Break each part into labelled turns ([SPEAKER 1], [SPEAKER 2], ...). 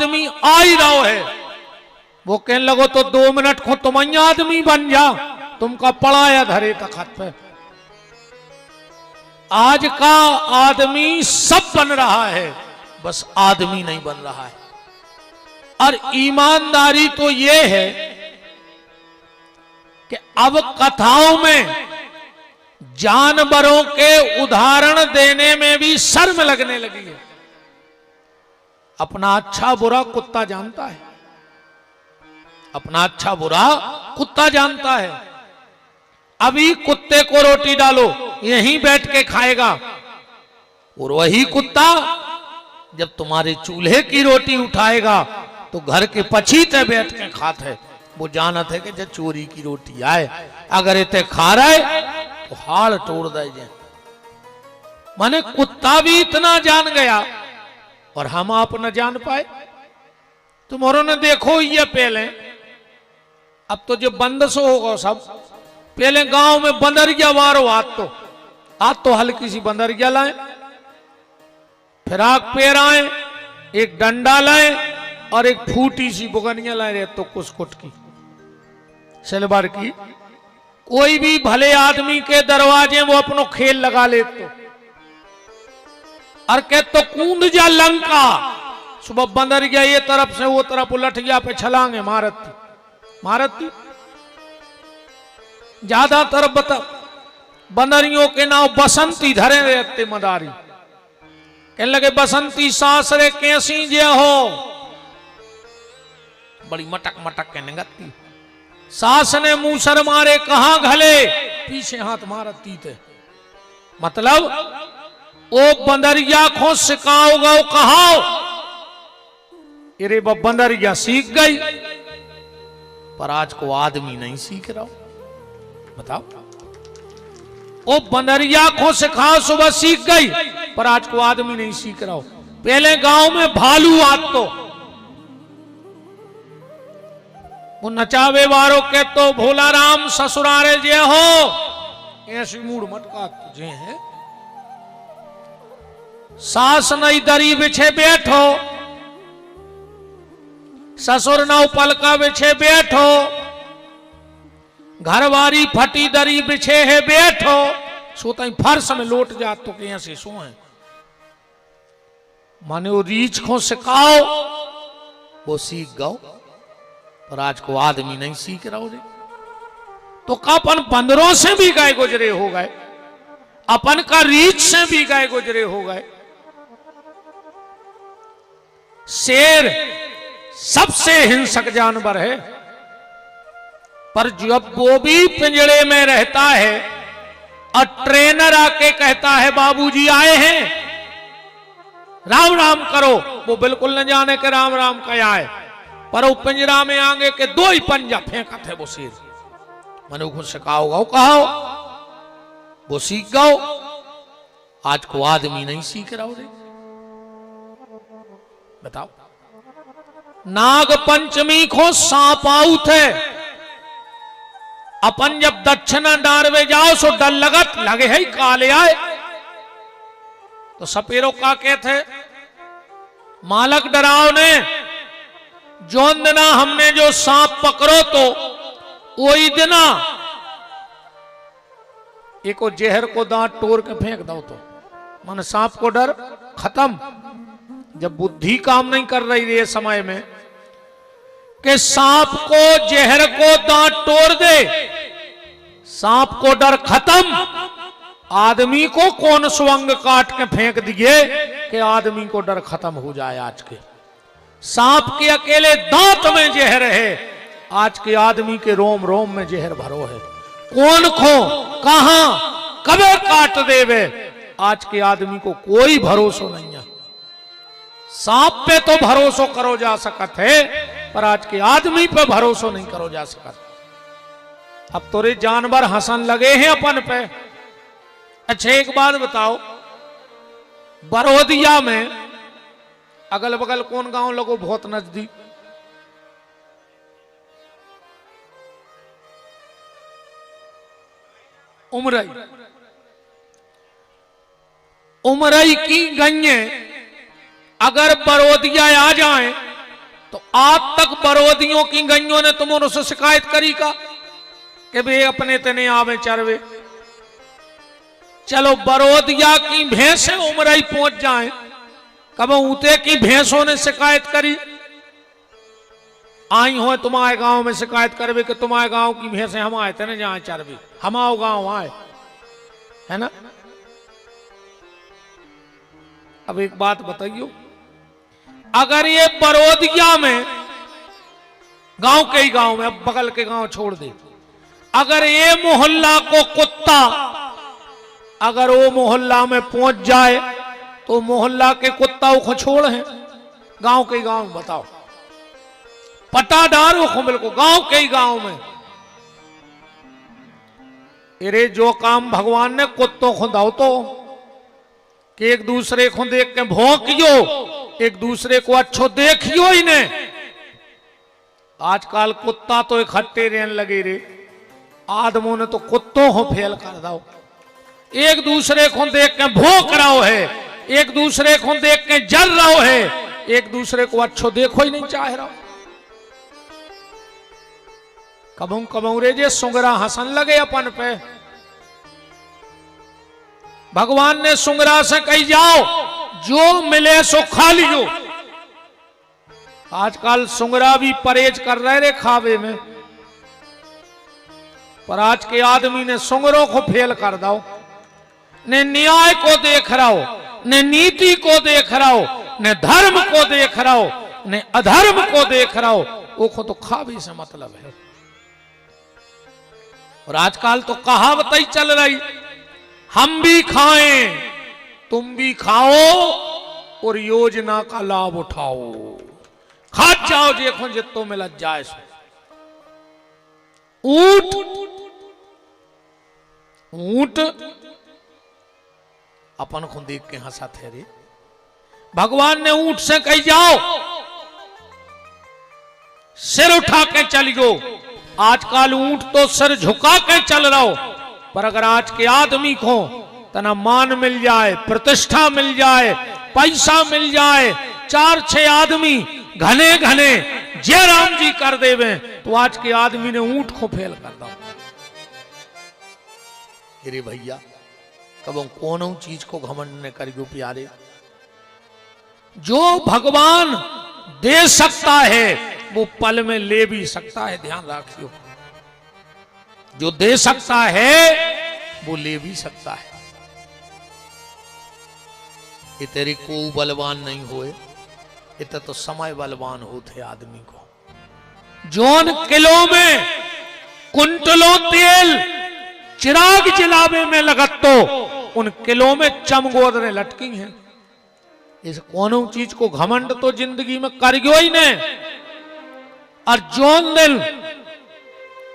[SPEAKER 1] आदमी आ ही रहो है। वो कहने लगो तो 2 मिनट को तुम आदमी बन जा, तुमका पड़ाया धरे तखत पे। आज का आदमी सब बन रहा है, बस आदमी नहीं बन रहा है। और ईमानदारी तो ये है कि अब कथाओं में जानवरों के उदाहरण देने में भी शर्म लगने लगी है। अपना अच्छा बुरा कुत्ता जानता है, अपना अच्छा बुरा कुत्ता जानता है। अभी कुत्ते को रोटी डालो, यहीं बैठ के खाएगा, और वही कुत्ता जब तुम्हारे चूल्हे की रोटी उठाएगा तो घर के पछीते बैठ के खाते है। वो जानत है कि जब चोरी की रोटी आए, अगर इतने खा रहे तो हाल तोड़ दे जे। माने कुत्ता भी इतना जान गया और हम आप न जान पाए। तुम्हारों ने देखो ये पहले, अब तो जो बंद सो होगा सब, पहले गांव में बंदरिया वारो आज तो हल्की सी बंदरिया लाए, फिराक पेराए, एक डंडा लाए और एक फूटी सी बुगनिया लाए रहे तो कुसकुट की सिलवर की। कोई भी भले आदमी के दरवाजे वो अपनो खेल लगा ले तो, और कह तो कूद जा लंका। सुबह बंदरिया ये तरफ से वो तरफ उलट गया पे छलांगे मारती। ज्यादातर बंदरियों के नाम बसंती धरे रहते मदारी। कहने लगे बसंती सासरे कैसी जे हो, बड़ी मटक मटक कहने गती। सास ने मुंह सर मारे कहां घले, पीछे हाथ मारती थे। मतलब ओ बंदरिया को सिखाओगा कहाओ, अरे बंदरिया सीख गई, पर आज को आदमी नहीं सीख रहा। बताओ, ओ बंदरिया को सिखाओ सुबह सीख गई, पर आज को आदमी नहीं सीख रहा। पहले गांव में भालू आत तो वो नचावे वारो के तो भोला राम ससुरारे जे हो, ऐसी मूड मटका तुझे है। सास नई दरी बिछे बैठो, ससुर नौ पलका बिछे बैठो, घरवारी फटी दरी बिछे है बैठो। सोता फर्श में लौट जा तो कैसे सोए। माने वो रीछ को सिखाओ वो सीख गओ, पर आज को आदमी नहीं सीख रहा रे। तो अपन बंदरों से भी गए गुजरे हो गए, अपन का रीछ से भी गए गुजरे हो गए। शेर सबसे हिंसक जानवर है, पर जब वो भी पिंजरे में रहता है और ट्रेनर आके कहता है बाबूजी आए हैं, राम राम करो, वो बिल्कुल न जाने के राम राम क्या है, पर वो पिंजरा में आगे के 2 ही पंजा फेंकत है वो शेर। मनु को सिखाओ कहो वो सीख गओ। आज को आदमी नहीं सीख रहा रे। बताओ, नाग पंचमी को सांप आउत है, अपन जब दक्षिणा डारवे जाओ सो डर लगत लगे है काले आए। तो सपेरो का कहते मालक डराव ने जोन दिना हमने जो सांप पकड़ो तो वही दिना एको जहर को दांत तोड़ के फेंक दो तो मन सांप को डर खत्म। जब बुद्धि काम नहीं कर रही है समय में कि सांप को जहर को दांत तोड़ दे, सांप को डर खत्म। आदमी को कौन स्वंग काट के फेंक दिए कि आदमी को डर खत्म हो जाए। आज के सांप के अकेले दांत में जहर है, आज के आदमी के रोम रोम में जहर भरो है। कौन खो कहां कबे काट देवे, आज के आदमी को कोई भरोसा नहीं है। सांप पे तो भरोसा करो जा सकत है, पर आज के आदमी पे भरोसा नहीं करो जा सकत। अब तोरे जानवर हंसन लगे हैं अपन पे। अच्छा एक बात बताओ, बरोदिया में अगल बगल कौन गांव लगो बहुत नजदीक? उमरई। उमरई की गन्ने अगर बरोदिया आ जाएं तो आज तक बरोदियों की गईयों ने तुमने उससे शिकायत करी का कि वे अपने तने आवे चरवे। चलो बरोदिया की भैंसें उमराई पहुंच जाएं, कब ऊते की भैंसों ने शिकायत करी? आई हो तुम्हारे गांव में शिकायत करवे कि तुम्हारे गांव की भैंसें हम आए थे ना जहां चरवे, हमाओ गांव आए, है ना? अब एक बात बताइयो, अगर ये बरोदिया में गांव के ही गांव में, अब बगल के गांव छोड़ दे, अगर ये मोहल्ला को कुत्ता अगर वो मोहल्ला में पहुंच जाए तो मोहल्ला के कुत्ताओं को छोड़ है गांव के ही गांव में, बताओ, पटादार हो बिल्कुल गांव के ही गांव में। अरे जो काम भगवान ने कुत्तों को दाओ तो कि एक दूसरे को देख के भौंकियो, एक दूसरे को अच्छो देखियो ही ने। आजकल कुत्ता तो इकट्ठे रहने लगे रे, आदमों ने तो कुत्तों को फेल कर दाओ। एक दूसरे को देख के भौंक रहा है, एक दूसरे को देख के जल रहा है, एक दूसरे को अच्छो देखो ही नहीं चाह रहा। कबू कबू रे जे सुंगरा हंसन लगे अपन पे। भगवान ने सुंगरा से कही जाओ जो मिले सो खा लियो। आजकल सुंगरा भी परहेज कर रहे रे खावे में, पर आज के आदमी ने सुंगरों को फेल कर दो। ने न्याय को देख रहा हो, ने नीति को देख रहा हो, ने धर्म को देख रहा हो, ने अधर्म को देख रहा हो, वो को तो खावे से मतलब है। और आजकल तो कहावत ही चल रही, हम भी खाएं तुम भी खाओ और योजना का लाभ उठाओ, खा जाओ देखो जितो मिल जाए। ऊंट ऊंट अपन को देख के हंसा थे रे। भगवान ने ऊंट से कही जाओ सिर उठा के चलियो। आजकल ऊंट तो सिर झुका के चल रहा हो, पर अगर आज के आदमी को तना मान मिल जाए, प्रतिष्ठा मिल जाए, पैसा मिल जाए, 4-6 आदमी घने घने जय राम जी कर देवे, तो आज के आदमी ने ऊंट को फेल कर दो। अरे भैया कब कौन चीज को घमंड ने करियो प्यारे। जो भगवान दे सकता है वो पल में ले भी सकता है, ध्यान रखियो। जो दे सकता है वो ले भी सकता है। ये तेरे को बलवान नहीं होए, इतना तो समय बलवान होते आदमी को। जोन किलो में कुंटलों तेल चिराग जलावे में लगत तो उन किलो में चमगोदरे लटकी हैं। इस कोनो चीज को घमंड तो जिंदगी में कर गयो ही ने। और जोन दिल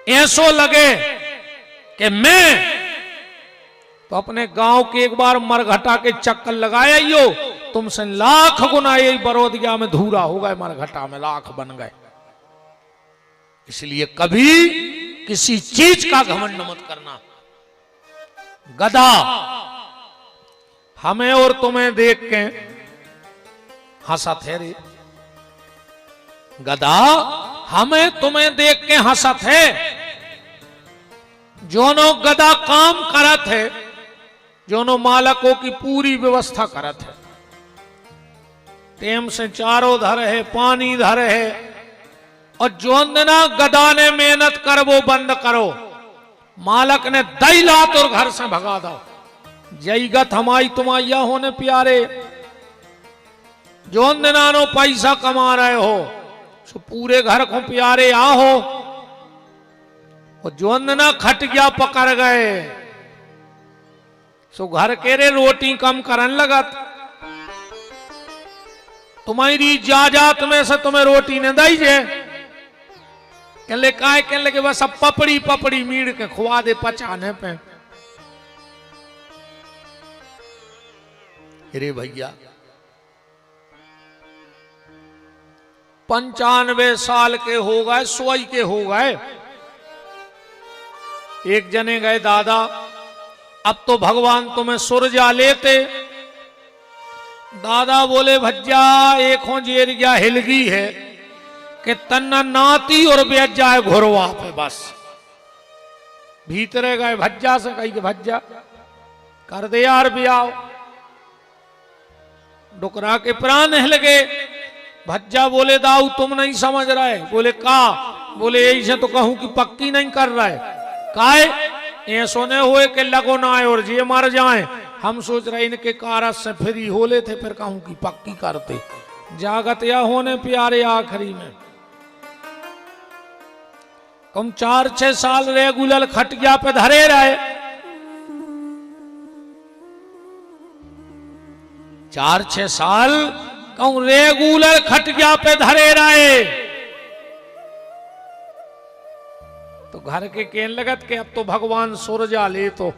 [SPEAKER 1] ऐसो लगे कि मैं तो अपने गांव के एक बार मरघटा के चक्कर लगाया यो, तुमसे लाख गुना यही बरोदिया में धूरा हो गए, मरघटा में लाख बन गए। इसलिए कभी किसी चीज का घमंड मत करना। गधा हमें और तुम्हें देख के हंसा थे रे। गधा हमें तुम्हें देख के हंसा थे। जोनो गधा काम करत है, जोनो मालकों की पूरी व्यवस्था करत है, टेम से चारों धर है, पानी धर है, और जोन देना गधा ने मेहनत कर वो बंद करो, मालक ने दई लात और घर से भगा दो। जई गत हमारी तुम्हारिया होने प्यारे। जोन दिनानो पैसा कमा रहे हो सो पूरे घर को प्यारे आहो, और जोन दिना खट गया पकड़ गए सो घर के रे रोटी कम करन लगत। तुम्हारी जाजात में से तुम्हें रोटी ने दई जे, कहले काय कहले के बस अब पपड़ी पपड़ी मीड़ के खुआ दे पचाने पे। अरे भैया 95 साल के हो गए, 100 के हो गए। एक जने गए दादा अब तो भगवान तुम्हें सुरजा लेते। दादा बोले भज्जा एक हो जेर गया हिलगी है, कि तन्ना नाती और बेच जाए घोरवा पे, बस भीतरे गए भज्जा से कही के भज्जा कर दे यार ब्याह। डुकरा के प्राण हिल गए। भज्जा बोले दाऊ तुम नहीं समझ रहे। बोले का? बोले यही से तो कहूं कि पक्की नहीं कर रहे। काहे? ये सोने हुए के लगो ना आए और ये मर जाए। हम सोच रहे इनके कारस से फ्री हो लेते, फिर कहूं कि पक्की करते। जागत या होने प्यारे आखिरी में कम 4-6 साल रेगुलर खटिया पे धरे रहे। 4-6 साल कहूं रेगुलर खटिया पे धरे रहे। तो घर के कहने लगत के अब तो भगवान सुरजा ले। तो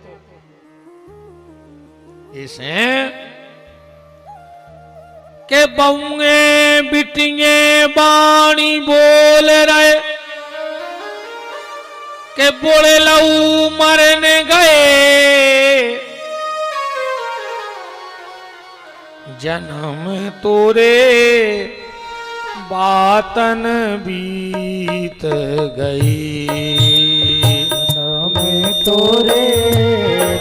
[SPEAKER 1] इसे के बउए बिटिए बाणी बोल रहे के बोले लऊ मरने गए। जन्म तोरे बातन बीत गई।
[SPEAKER 2] जन्म तोरे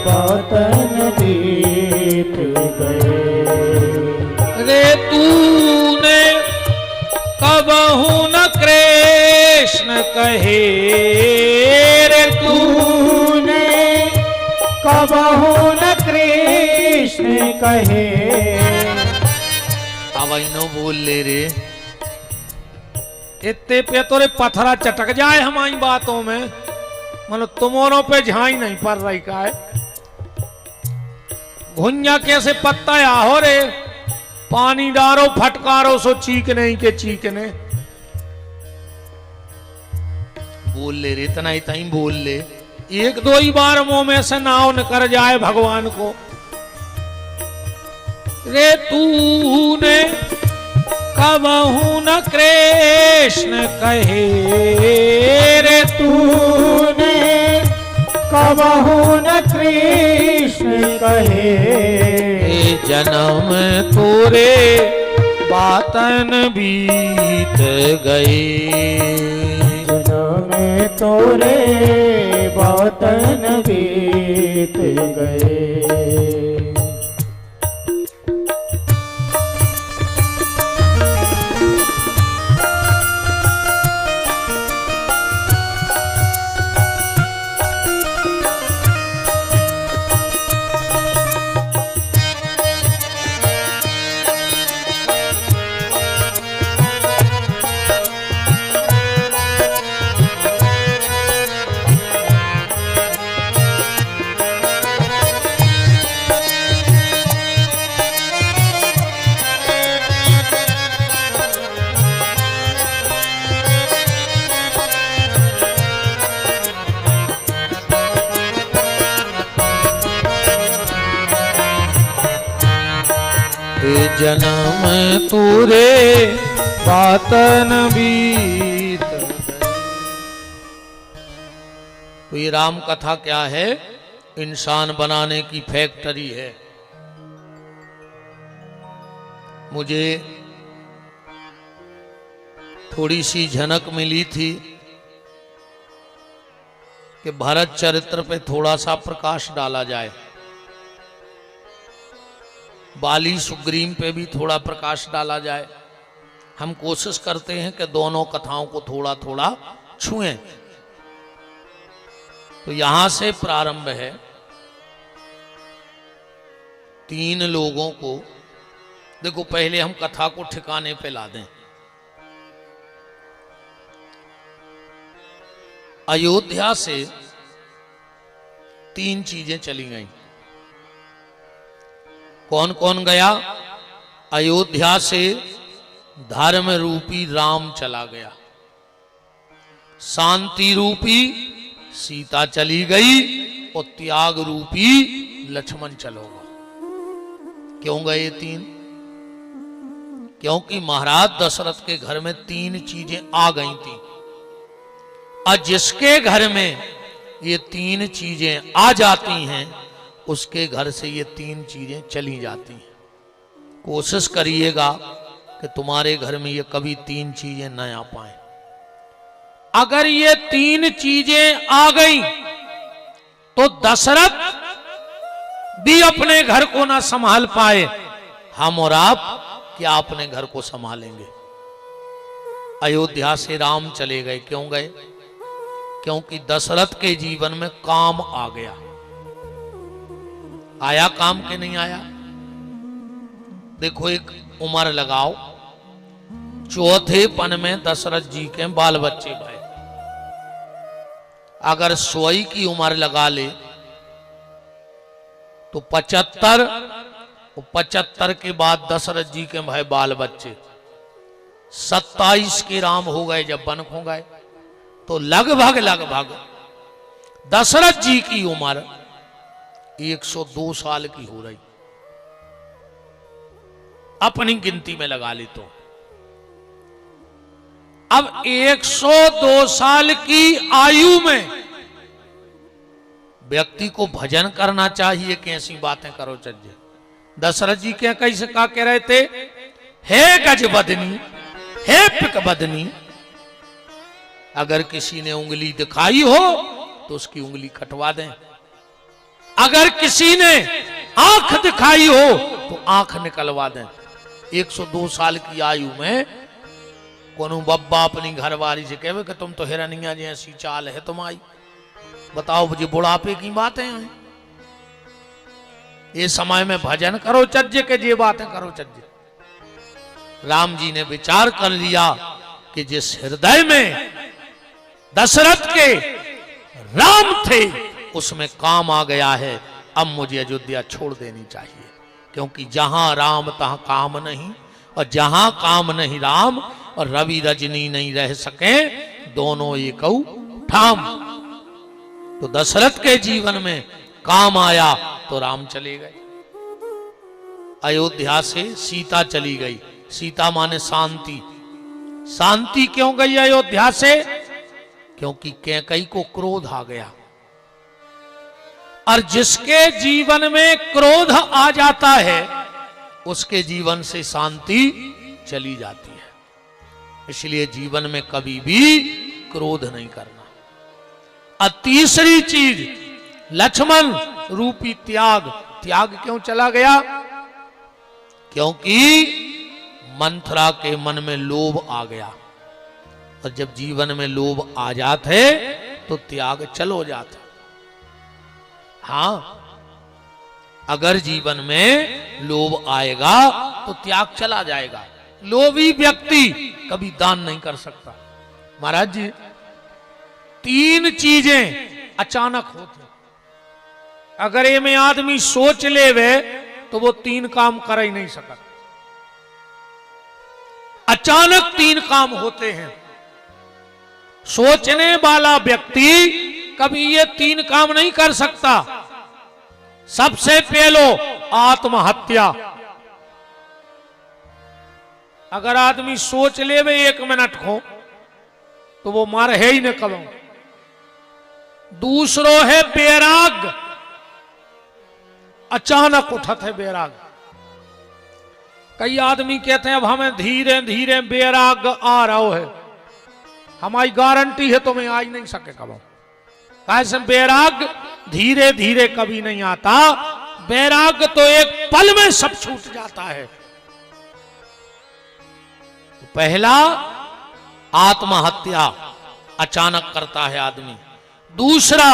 [SPEAKER 2] बातन बीत गए।
[SPEAKER 1] रे तूने कबहू न कृष्ण कहे। रे
[SPEAKER 2] तूने कबहू न कृष्ण कहे।
[SPEAKER 1] अब नो बोल ले रे। इतने पे तोरे पथरा चटक जाए हमारी बातों में। मतलब तुम्हारों पे झाई नहीं पड़ रही का है। घुंजा कैसे पत्ता आहो रे। पानी डारो फटकारो सो चीकने ही के चीकने। बोल ले रे, इतना ही बोल ले। 1-2 ही बार मुंह में से नाव न कर जाए भगवान को। रे तूने कबहू न कृष्ण कहे। रे
[SPEAKER 2] तूने कबहू न कृष्ण कहे।
[SPEAKER 1] जन्म तोरे बातन बीत गए।
[SPEAKER 2] जन्म तोरे बातन बीत गए।
[SPEAKER 1] जन्म तोरे बातन बीत गए। तो ये राम कथा क्या है? इंसान बनाने की फैक्ट्री है। मुझे थोड़ी सी झनक मिली थी कि भरत चरित्र पे थोड़ा सा प्रकाश डाला जाए। बाली सुग्रीव पे भी थोड़ा प्रकाश डाला जाए। हम कोशिश करते हैं कि दोनों कथाओं को थोड़ा थोड़ा छुएं। तो यहां से प्रारंभ है। 3 लोगों को देखो, पहले हम कथा को ठिकाने पे ला दें। अयोध्या से 3 चीजें चली गई। कौन कौन गया? अयोध्या से धर्म रूपी राम चला गया, शांति रूपी सीता चली गई और त्याग रूपी लक्ष्मण चलोगा। क्यों गए 3? क्योंकि महाराज दशरथ के घर में 3 चीजें आ गई थी और जिसके घर में ये 3 चीजें आ जाती हैं उसके घर से ये 3 चीजें चली जाती हैं। कोशिश करिएगा कि तुम्हारे घर में ये कभी 3 चीजें न आ पाए। अगर ये 3 चीजें आ गई तो दशरथ भी अपने घर को ना संभाल पाए, हम और आप क्या अपने घर को संभालेंगे। अयोध्या से राम चले गए, क्यों गए? क्योंकि दशरथ के जीवन में काम आ गया। आया काम के नहीं आया? देखो, एक उम्र लगाओ, चौथे पन में दशरथ जी के बाल बच्चे भए। अगर 100 की उम्र लगा ले तो 75, 75 के बाद दशरथ जी के भय बाल बच्चे, 27 के राम हो गए जब वन खो गए, तो लगभग दशरथ जी की उम्र 102 साल की हो रही, अपनी गिनती में लगा ली। तो अब 102 साल की आयु में व्यक्ति को भजन करना चाहिए, कैसी बातें करो चज्जे। दशरथ जी क्या कैसे कहा कह रहे थे, हे गजबदनी, हे पिकबदनी, अगर किसी ने उंगली दिखाई हो तो उसकी उंगली कटवा दें, अगर किसी ने आंख दिखाई हो तो आंख निकलवा दें। 102 साल की आयु में कोनो बब्बा अपनी घरवाली से कहे कि तुम तो हिरनिया जैसी चाल है तुम्हारी, बताओ मुझे बुढ़ापे की बातें हैं। ये समय में भजन करो चज्जे के, ये बातें करो चज्जे। राम जी ने विचार कर लिया कि जिस हृदय में दशरथ के राम थे उसमें काम आ गया है, अब मुझे अयोध्या छोड़ देनी चाहिए, क्योंकि जहां राम तहां काम नहीं, और जहां काम नहीं राम और रवि रजनी नहीं रह सके, दोनों एक ठाम। तो दशरथ के जीवन में काम आया तो राम चले गए। अयोध्या से सीता चली गई। सीता माने शांति। शांति क्यों गई अयोध्या से? क्योंकि कैकेयी को क्रोध आ गया, और जिसके जीवन में क्रोध आ जाता है उसके जीवन से शांति चली जाती है। इसलिए जीवन में कभी भी क्रोध नहीं करना। और तीसरी चीज, लक्ष्मण रूपी त्याग। त्याग क्यों चला गया? क्योंकि मंथरा के मन में लोभ आ गया, और जब जीवन में लोभ आ जाते तो त्याग चलो जाता। हां, अगर जीवन में लोभ आएगा तो त्याग चला जाएगा। लोभी व्यक्ति कभी दान नहीं कर सकता। महाराज जी, 3 चीजें अचानक होती, अगर ये में आदमी सोच लेवे तो वो 3 काम कर ही नहीं सकता। अचानक 3 काम होते हैं। सोचने वाला व्यक्ति कभी ये 3 काम नहीं कर सकता। सबसे पहलो आत्महत्या। अगर आदमी सोच ले 1 मिनट को तो वो मार है ही न करो। दूसरो है बैराग। अचानक उठत है बैराग। कई आदमी कहते हैं अब हमें धीरे धीरे बैराग आ रहा है, हमारी गारंटी है तुम्हें आ ही नहीं सके कब। कैसे बैराग धीरे धीरे कभी नहीं आता, बैराग तो एक पल में सब छूट जाता है। पहला आत्महत्या अचानक करता है आदमी, दूसरा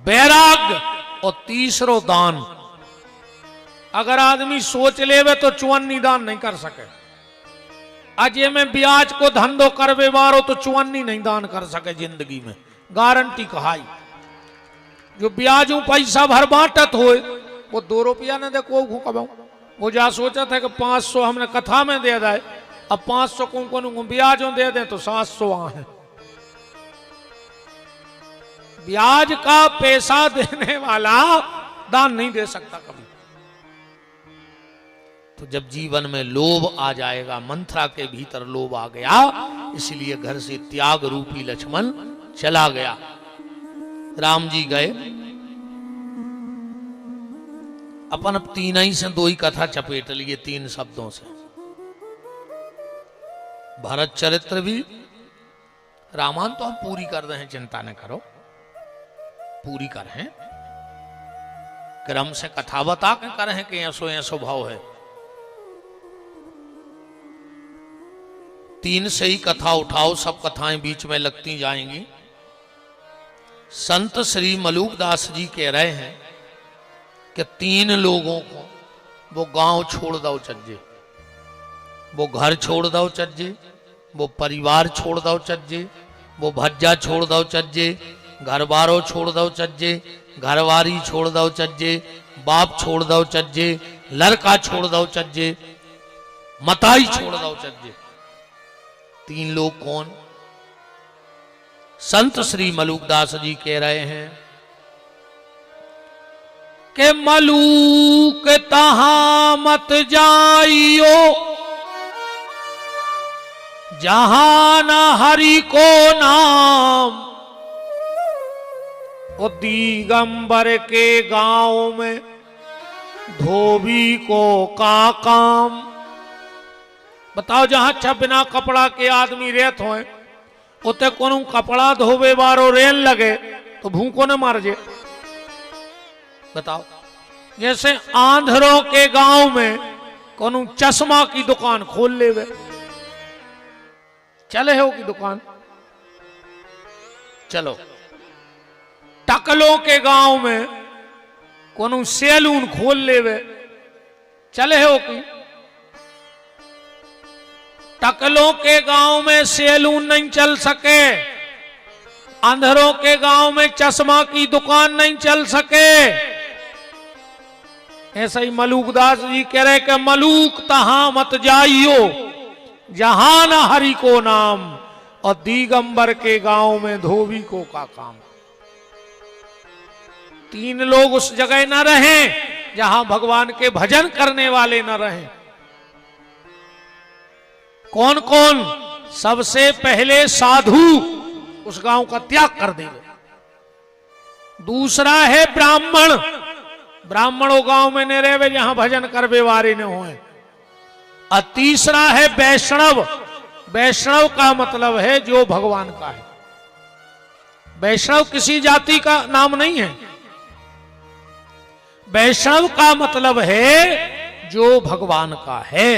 [SPEAKER 1] बैराग, और तीसरो दान। अगर आदमी सोच लेवे तो 54 दान नहीं कर सके। आज ये में ब्याज को धंधो करवे मारो तो 54 नहीं दान कर सके जिंदगी में, गारंटी कहाई। जो ब्याजू पैसा भर बांटत हो वो 2 रुपया ने देखो कबाऊ। वो जा सोचा था कि 500 हमने कथा में दे दे, अब 500 को ब्याजों दे दे तो 700 है। ब्याज का पैसा देने वाला दान नहीं दे सकता कभी। तो जब जीवन में लोभ आ जाएगा, मंथरा के भीतर लोभ आ गया, इसलिए घर से त्याग रूपी लक्ष्मण चला गया। राम जी गए, अपन 3 ही से 2 ही कथा चपेट लिए 3 शब्दों से। भरत चरित्र भी, रामायण तो हम पूरी कर रहे हैं, चिंता न करो, पूरी कर हैं, क्रम से कथा बता के कर हैं कि ऐसो ऐसो भाव है। 3 से ही कथा उठाओ, सब कथाएं बीच में लगती जाएंगी। संत श्री मलूकदास जी कह रहे हैं कि 3 लोगों को वो गांव छोड़ दो चज्जे, वो घर छोड़ दो चज्जे, वो परिवार छोड़ दो चज्जे, वो भज्जा छोड़ दो चज्जे, घर बारो छोड़ दो चज्जे, घरवारी छोड़ दो चज्जे, बाप छोड़ दो चज्जे, लड़का छोड़ दो चज्जे, मताई छोड़ दो चज्जे। 3 लोग कौन? संत श्री मलूकदास जी कह रहे हैं कि मलूक तहां मत जाइयो, जहां न हरि को नाम। और दिगंबर के गांव में धोबी को का काम। बताओ, जहां अच्छा बिना कपड़ा के आदमी रहत होए, उते कोनो कपड़ा धोबे बारो रेल लगे तो भूखो न मर जे। बताओ, जैसे आंधरों के गांव में कोनो चश्मा की दुकान खोल लेवे, चले हो की दुकान, चलो। टकलों के गांव में कोनो सैलून खोल लेवे, चले हो की। टकलों के गांव में सैलून नहीं चल सके, अंधरों के गांव में चश्मा की दुकान नहीं चल सके। ऐसा ही मलूकदास जी कह रहे कि मलूक तहां मत जाइयो, जहां न हरि को नाम। और दिगंबर के गांव में धोबी को का काम। 3 लोग उस जगह न रहें जहां भगवान के भजन करने वाले न रहें। कौन कौन? सबसे पहले साधु उस गांव का त्याग कर देंगे। दूसरा है ब्राह्मण, ब्राह्मणों गांव में न रहे जहां भजन करवे वारे न होए। और तीसरा है वैष्णव, वैष्णव का मतलब है जो भगवान का है। वैष्णव किसी जाति का नाम नहीं है, वैष्णव का मतलब है जो भगवान का है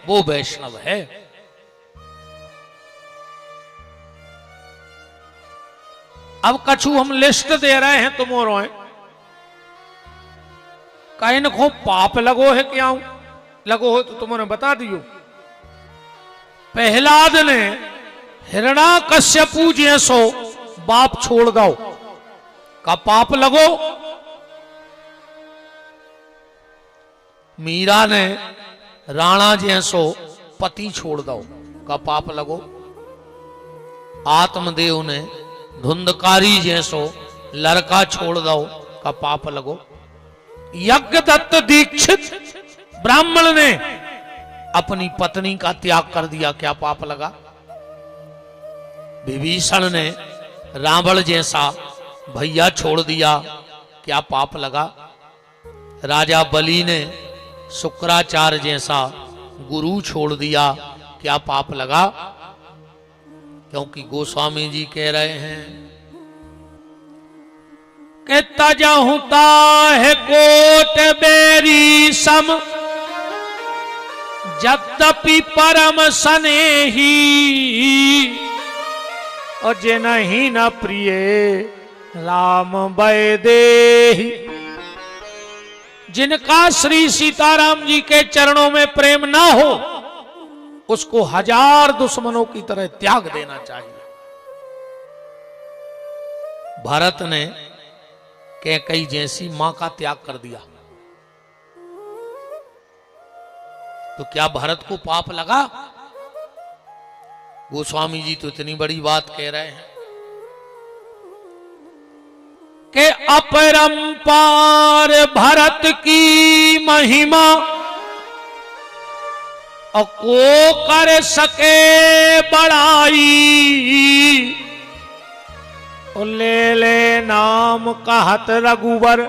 [SPEAKER 1] वो वैष्णव है। अब कछु हम लिस्ट दे रहे हैं तुम और कहीं न को पाप लगो है क्या लगो हो तो तुमने बता दियो। प्रहलाद ने हिरण्याकश्यपु जैसो बाप छोड़ दो का पाप लगो। मीरा ने राणा जैसो पति छोड़ दो का पाप लगो। आत्मदेव ने धुंधकारी जैसो लड़का छोड़ दो का पाप लगो। यज्ञदत्त दीक्षित ब्राह्मण ने अपनी पत्नी का त्याग कर दिया, क्या पाप लगा। विभीषण ने रावण जैसा भैया छोड़ दिया, क्या पाप लगा। राजा बलि ने शुक्राचार्य जैसा गुरु छोड़ दिया, क्या पाप लगा। क्योंकि गोस्वामी जी कह रहे हैं कि तजहु ताहे कोट बेरी सम, यद्यपि परम सनेही। और जिनहि न प्रिय राम वैदेही। जिनका श्री सीताराम जी के चरणों में प्रेम ना हो उसको 1000 दुश्मनों की तरह त्याग देना चाहिए। भरत ने कैकेयी जैसी मां का त्याग कर दिया, तो क्या भरत को पाप लगा। गोस्वामी जी तो इतनी बड़ी बात कह रहे हैं कि अपरंपार भरत की महिमा, और को कर सके बड़ाई। और ले ले नाम कहत रघुवर,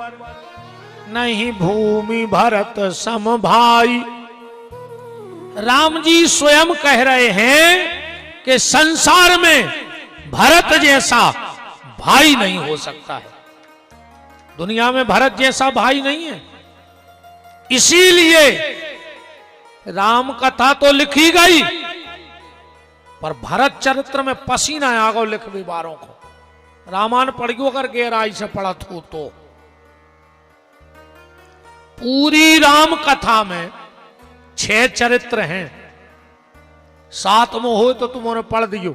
[SPEAKER 1] नहीं भूमि भरत सम भाई। राम जी स्वयं कह रहे हैं कि संसार में भरत जैसा भाई नहीं हो सकता है। दुनिया में भरत जैसा भाई नहीं है। इसीलिए राम कथा तो लिखी गई, पर भरत चरित्र में पसीना आ गो लिखवे बारों को। रामायण पढ़ियो कर गहराई से पढ़ा तो पूरी राम कथा में 6 चरित्र हैं। 7 में हो तो तुम उन्हें पढ़ दियो।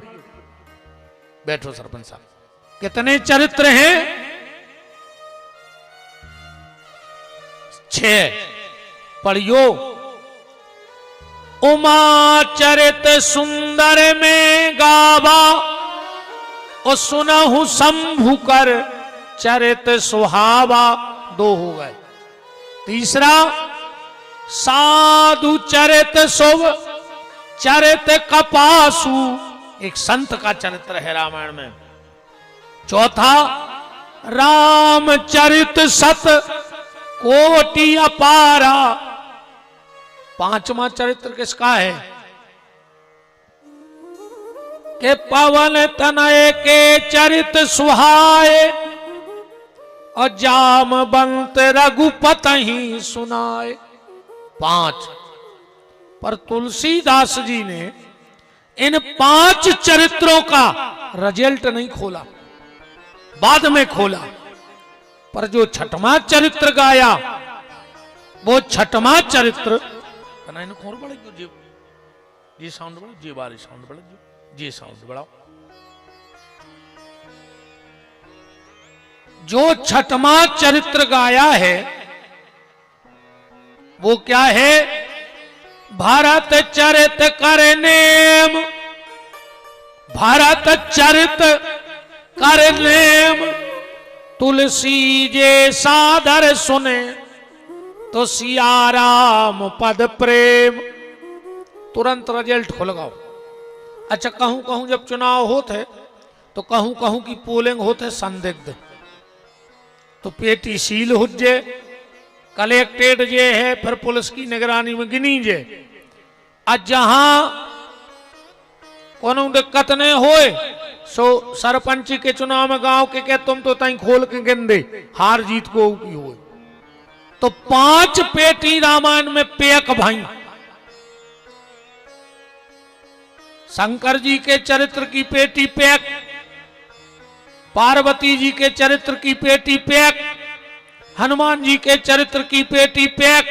[SPEAKER 1] बैठो सरपंच साहब। कितने चरित्र हैं? 6 पढ़ियो। उमा चरित सुंदर में गावा, और सुनहु शंभु कर चरित सुहावा। 2 हो गए। तीसरा, साधु चरित शुभ चरित कपासु, एक संत का चरित्र है रामायण में। चौथा, राम चरित सत कोटि अपारा। 5वां चरित्र किसका है? के पवन तनय के चरित सुहाए, और जामवंत रघुपति सुनाए। 5। पर तुलसीदास जी ने इन 5 चरित्रों का रिजल्ट नहीं खोला, बाद में खोला। पर जो 6वां चरित्र गाया, वो 6वां चरित्र जी साउंड बढ़ाओ, जी बारी साउंड बढ़ाओ, जी साउंड बढ़ाओ। जो 6वां चरित्र गाया है वो क्या है? भारत चरित कर नेम, भारत चरित कर नेम, तुलसी जे सादर सुने, तो सिया राम पद प्रेम। तुरंत रिजल्ट खुल गओ। अच्छा, कहूं कहूं जब चुनाव होते तो कहूं कहूं की पोलिंग होते संदिग्ध, तो पेटी सील हो जे, कलेक्टेड जे है, फिर पुलिस की निगरानी में गिनी जे। आज जहां कोनो दिक्कत नहीं होए, सो सरपंच के चुनाव में गांव के तुम तो तई खोल के गिन दे, हार जीत को की हो। तो 5 पेटी रामायण में पैक भाई। शंकर जी के चरित्र की पेटी पैक, पार्वती जी के चरित्र की पेटी पैक, हनुमान जी के चरित्र की पेटी पैक,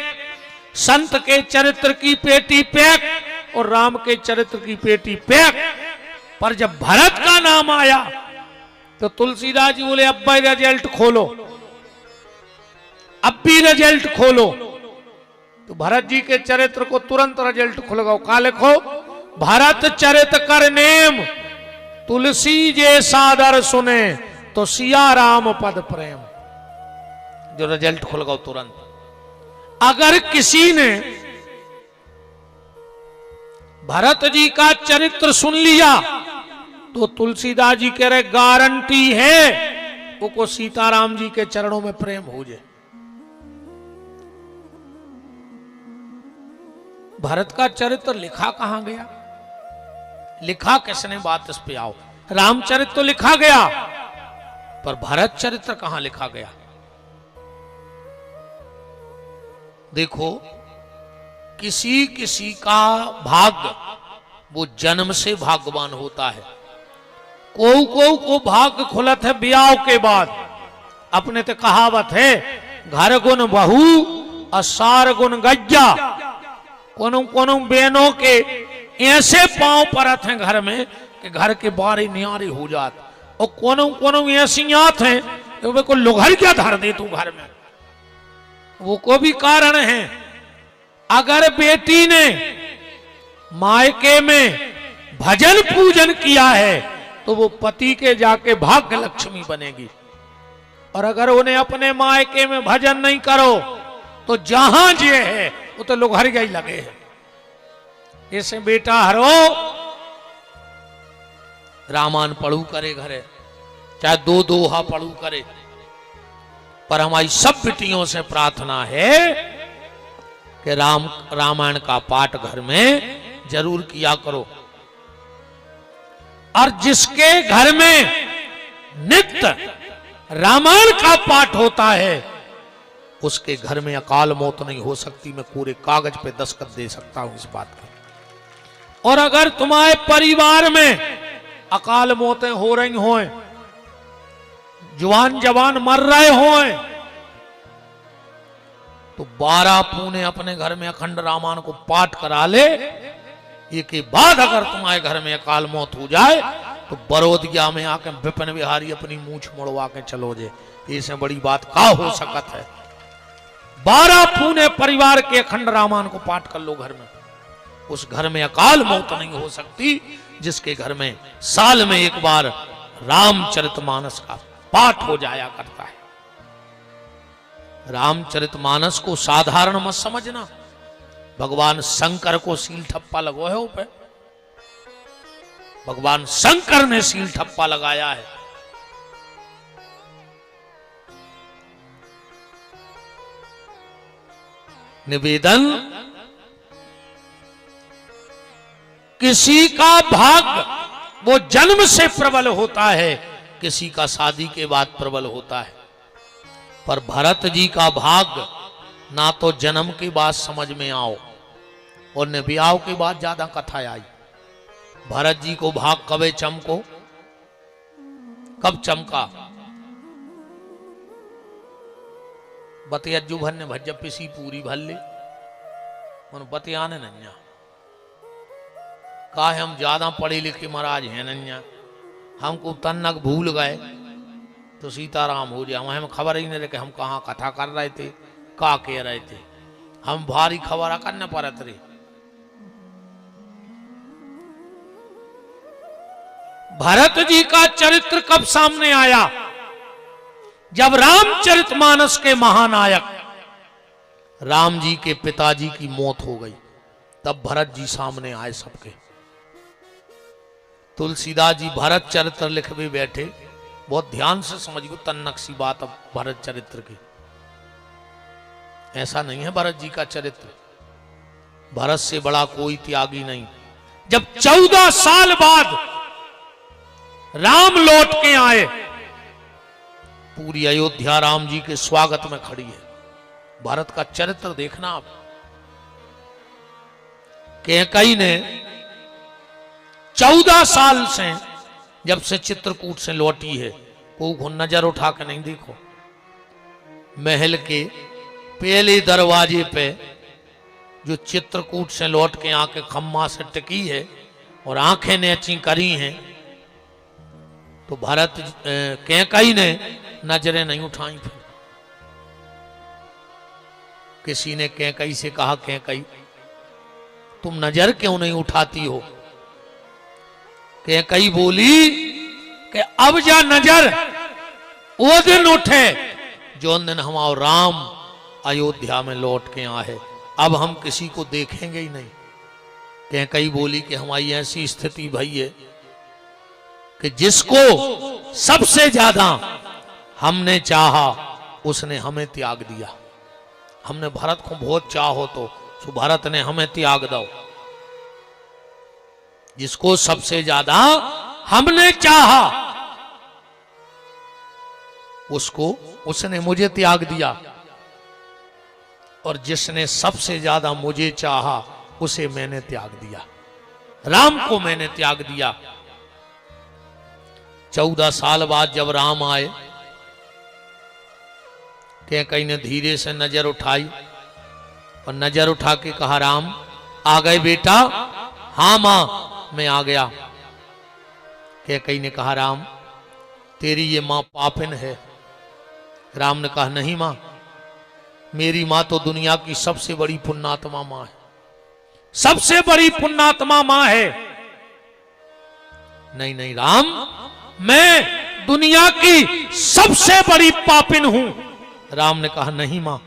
[SPEAKER 1] संत के चरित्र की पेटी पैक, और राम के चरित्र की पेटी पैक। पर जब भरत का नाम आया तो तुलसीदास जी बोले अब भाई रिजल्ट खोलो, अब भी रिजल्ट खोलो। तो भरत जी के चरित्र को तुरंत रिजल्ट खुल गओ। का लिखो? भरत चरित कर नेम, तुलसी जे सादर सुने, तो सिया राम पद प्रेम। जो रिजल्ट खुल गओ तुरंत। अगर किसी ने भरत जी का चरित्र सुन लिया तो तुलसीदास जी कह रहे गारंटी है वो को सीताराम जी के चरणों में प्रेम हो जाए। भरत का चरित्र लिखा कहां गया? लिखा किसने? बात इस पे आओ। रामचरित्र तो लिखा गया, पर भरत चरित्र कहां लिखा गया? देखो, किसी किसी का भाग्य वो जन्म से भाग्यवान होता है। को भाग्य खुलत है ब्याह के बाद। अपने तो कहावत है, घर गुण बहू और सार गुण गज्जा। कोनो बहनों के ऐसे पांव परत हैं घर में कि घर के बारे न्यारे हो जात, और कोनो ऐसी आत हैं तो वे को लुघर क्या धर दे तू घर में। वो को भी कारण है। अगर बेटी ने मायके में भजन पूजन किया है तो वो पति के जाके भाग्य लक्ष्मी बनेगी, और अगर उन्हें अपने मायके में भजन नहीं करो तो जहां जे है वो तो लोग हर गई लगे हैं। ऐसे बेटा हरो रामायण पढ़ू करे घरे, चाहे 2 दोहा पढ़ू करे, पर हमारी सब बेटियों से प्रार्थना है कि रामायण का पाठ घर में जरूर किया करो। और जिसके घर में नित्य रामायण का पाठ होता है उसके घर में अकाल मौत नहीं हो सकती। मैं पूरे कागज पे दस्तखत दे सकता हूं इस बात की। और अगर तुम्हारे परिवार में अकाल मौतें हो रही हों, जवान जवान मर रहे हों, तो 12 पूने अपने घर में अखंड रामायण को पाठ करा ले। ये के बाद अगर तुम्हारे घर में अकाल मौत हो जाए तो बरोदिया में आके विपिन बिहारी अपनी मूछ मुड़वा के चलो जे। इससे बड़ी बात का हो सकत है। 12 पूने परिवार के अखंड रामायण को पाठ कर लो घर में, उस घर में अकाल मौत नहीं हो सकती। जिसके घर में साल में एक बार रामचरितमानस का पाठ हो जाया करता है। रामचरितमानस को साधारण मत समझना। भगवान शंकर को सील ठप्पा लगो है ऊपर। भगवान शंकर ने सील ठप्पा लगाया है। निवेदन, किसी का भाग्य वो जन्म से प्रबल होता है, किसी का शादी के बाद प्रबल होता है। पर भरत जी का भाग्य ना तो जन्म के बाद समझ में आओ और न ब्याह के बाद ज्यादा कथा आई। भरत जी को भाग कबे चमको, कब चमका? बतियज्जू भर ने भज्ज पिसी पूरी भल्ले मन बतियाने नन्या का हम ज्यादा पढ़े लिखे महाराज हैं नन्या, हमको तन्नक भूल गए तो सीताराम हो जाए। हमें खबर ही नहीं रहे कि हम कहाँ कथा कर रहे थे, का कह रहे थे। हम भारी खबर करने पड़त रहे। भरत जी का चरित्र कब सामने आया? जब रामचरितमानस के महानायक राम जी के पिताजी की मौत हो गई, तब भरत जी सामने आए सबके। तुलसीदास जी भरत चरित्र लिखवे बैठे। बहुत ध्यान से समझिए तन्नक सी बात अब भरत चरित्र की। ऐसा नहीं है भरत जी का चरित्र, भरत से बड़ा कोई त्यागी नहीं। जब 14 साल बाद राम लौट के आए, पूरी अयोध्या राम जी के स्वागत में खड़ी है। भारत का चरित्र देखना आप। कैकेयी ने 14 साल से, जब से चित्रकूट से लौटी है, वो नजर उठा के नहीं देखो। महल के पहले दरवाजे पे जो चित्रकूट से लौट के आके खम्मा से टिकी है और आंखें नेची करी हैं, तो भरत कैकेयी ने नजरें नहीं उठाई। फिर किसी ने कैकेयी से कहा, कैकेयी तुम नजर क्यों नहीं उठाती हो? कैकेयी बोली कि अब जा नजर वो दिन उठे जो दिन हमारा राम अयोध्या में लौट के आए। अब हम किसी को देखेंगे ही नहीं। कैकेयी बोली कि हमारी ऐसी स्थिति भई है कि जिसको सबसे ज्यादा हमने चाहा उसने हमें त्याग दिया। हमने भरत को बहुत चाहो तो भरत ने हमें त्याग दो। जिसको सबसे ज्यादा हमने चाहा उसने मुझे त्याग दिया, और जिसने सबसे ज्यादा मुझे चाहा उसे मैंने त्याग दिया। राम को मैंने त्याग दिया। 14 साल बाद जब राम आए, कैकेयी ने धीरे से नजर उठाई और नजर उठा के कहा, राम आ गए बेटा? हाँ मां मैं आ गया। कैकेयी ने कहा, राम तेरी ये मां पापिन है। राम ने कहा, नहीं मां, मेरी मां तो दुनिया की सबसे बड़ी पुण्यात्मा मां है, सबसे बड़ी पुण्यात्मा मां है। नहीं नहीं राम, मैं दुनिया की सबसे बड़ी पापिन हूं। राम ने कहा, नहीं मां,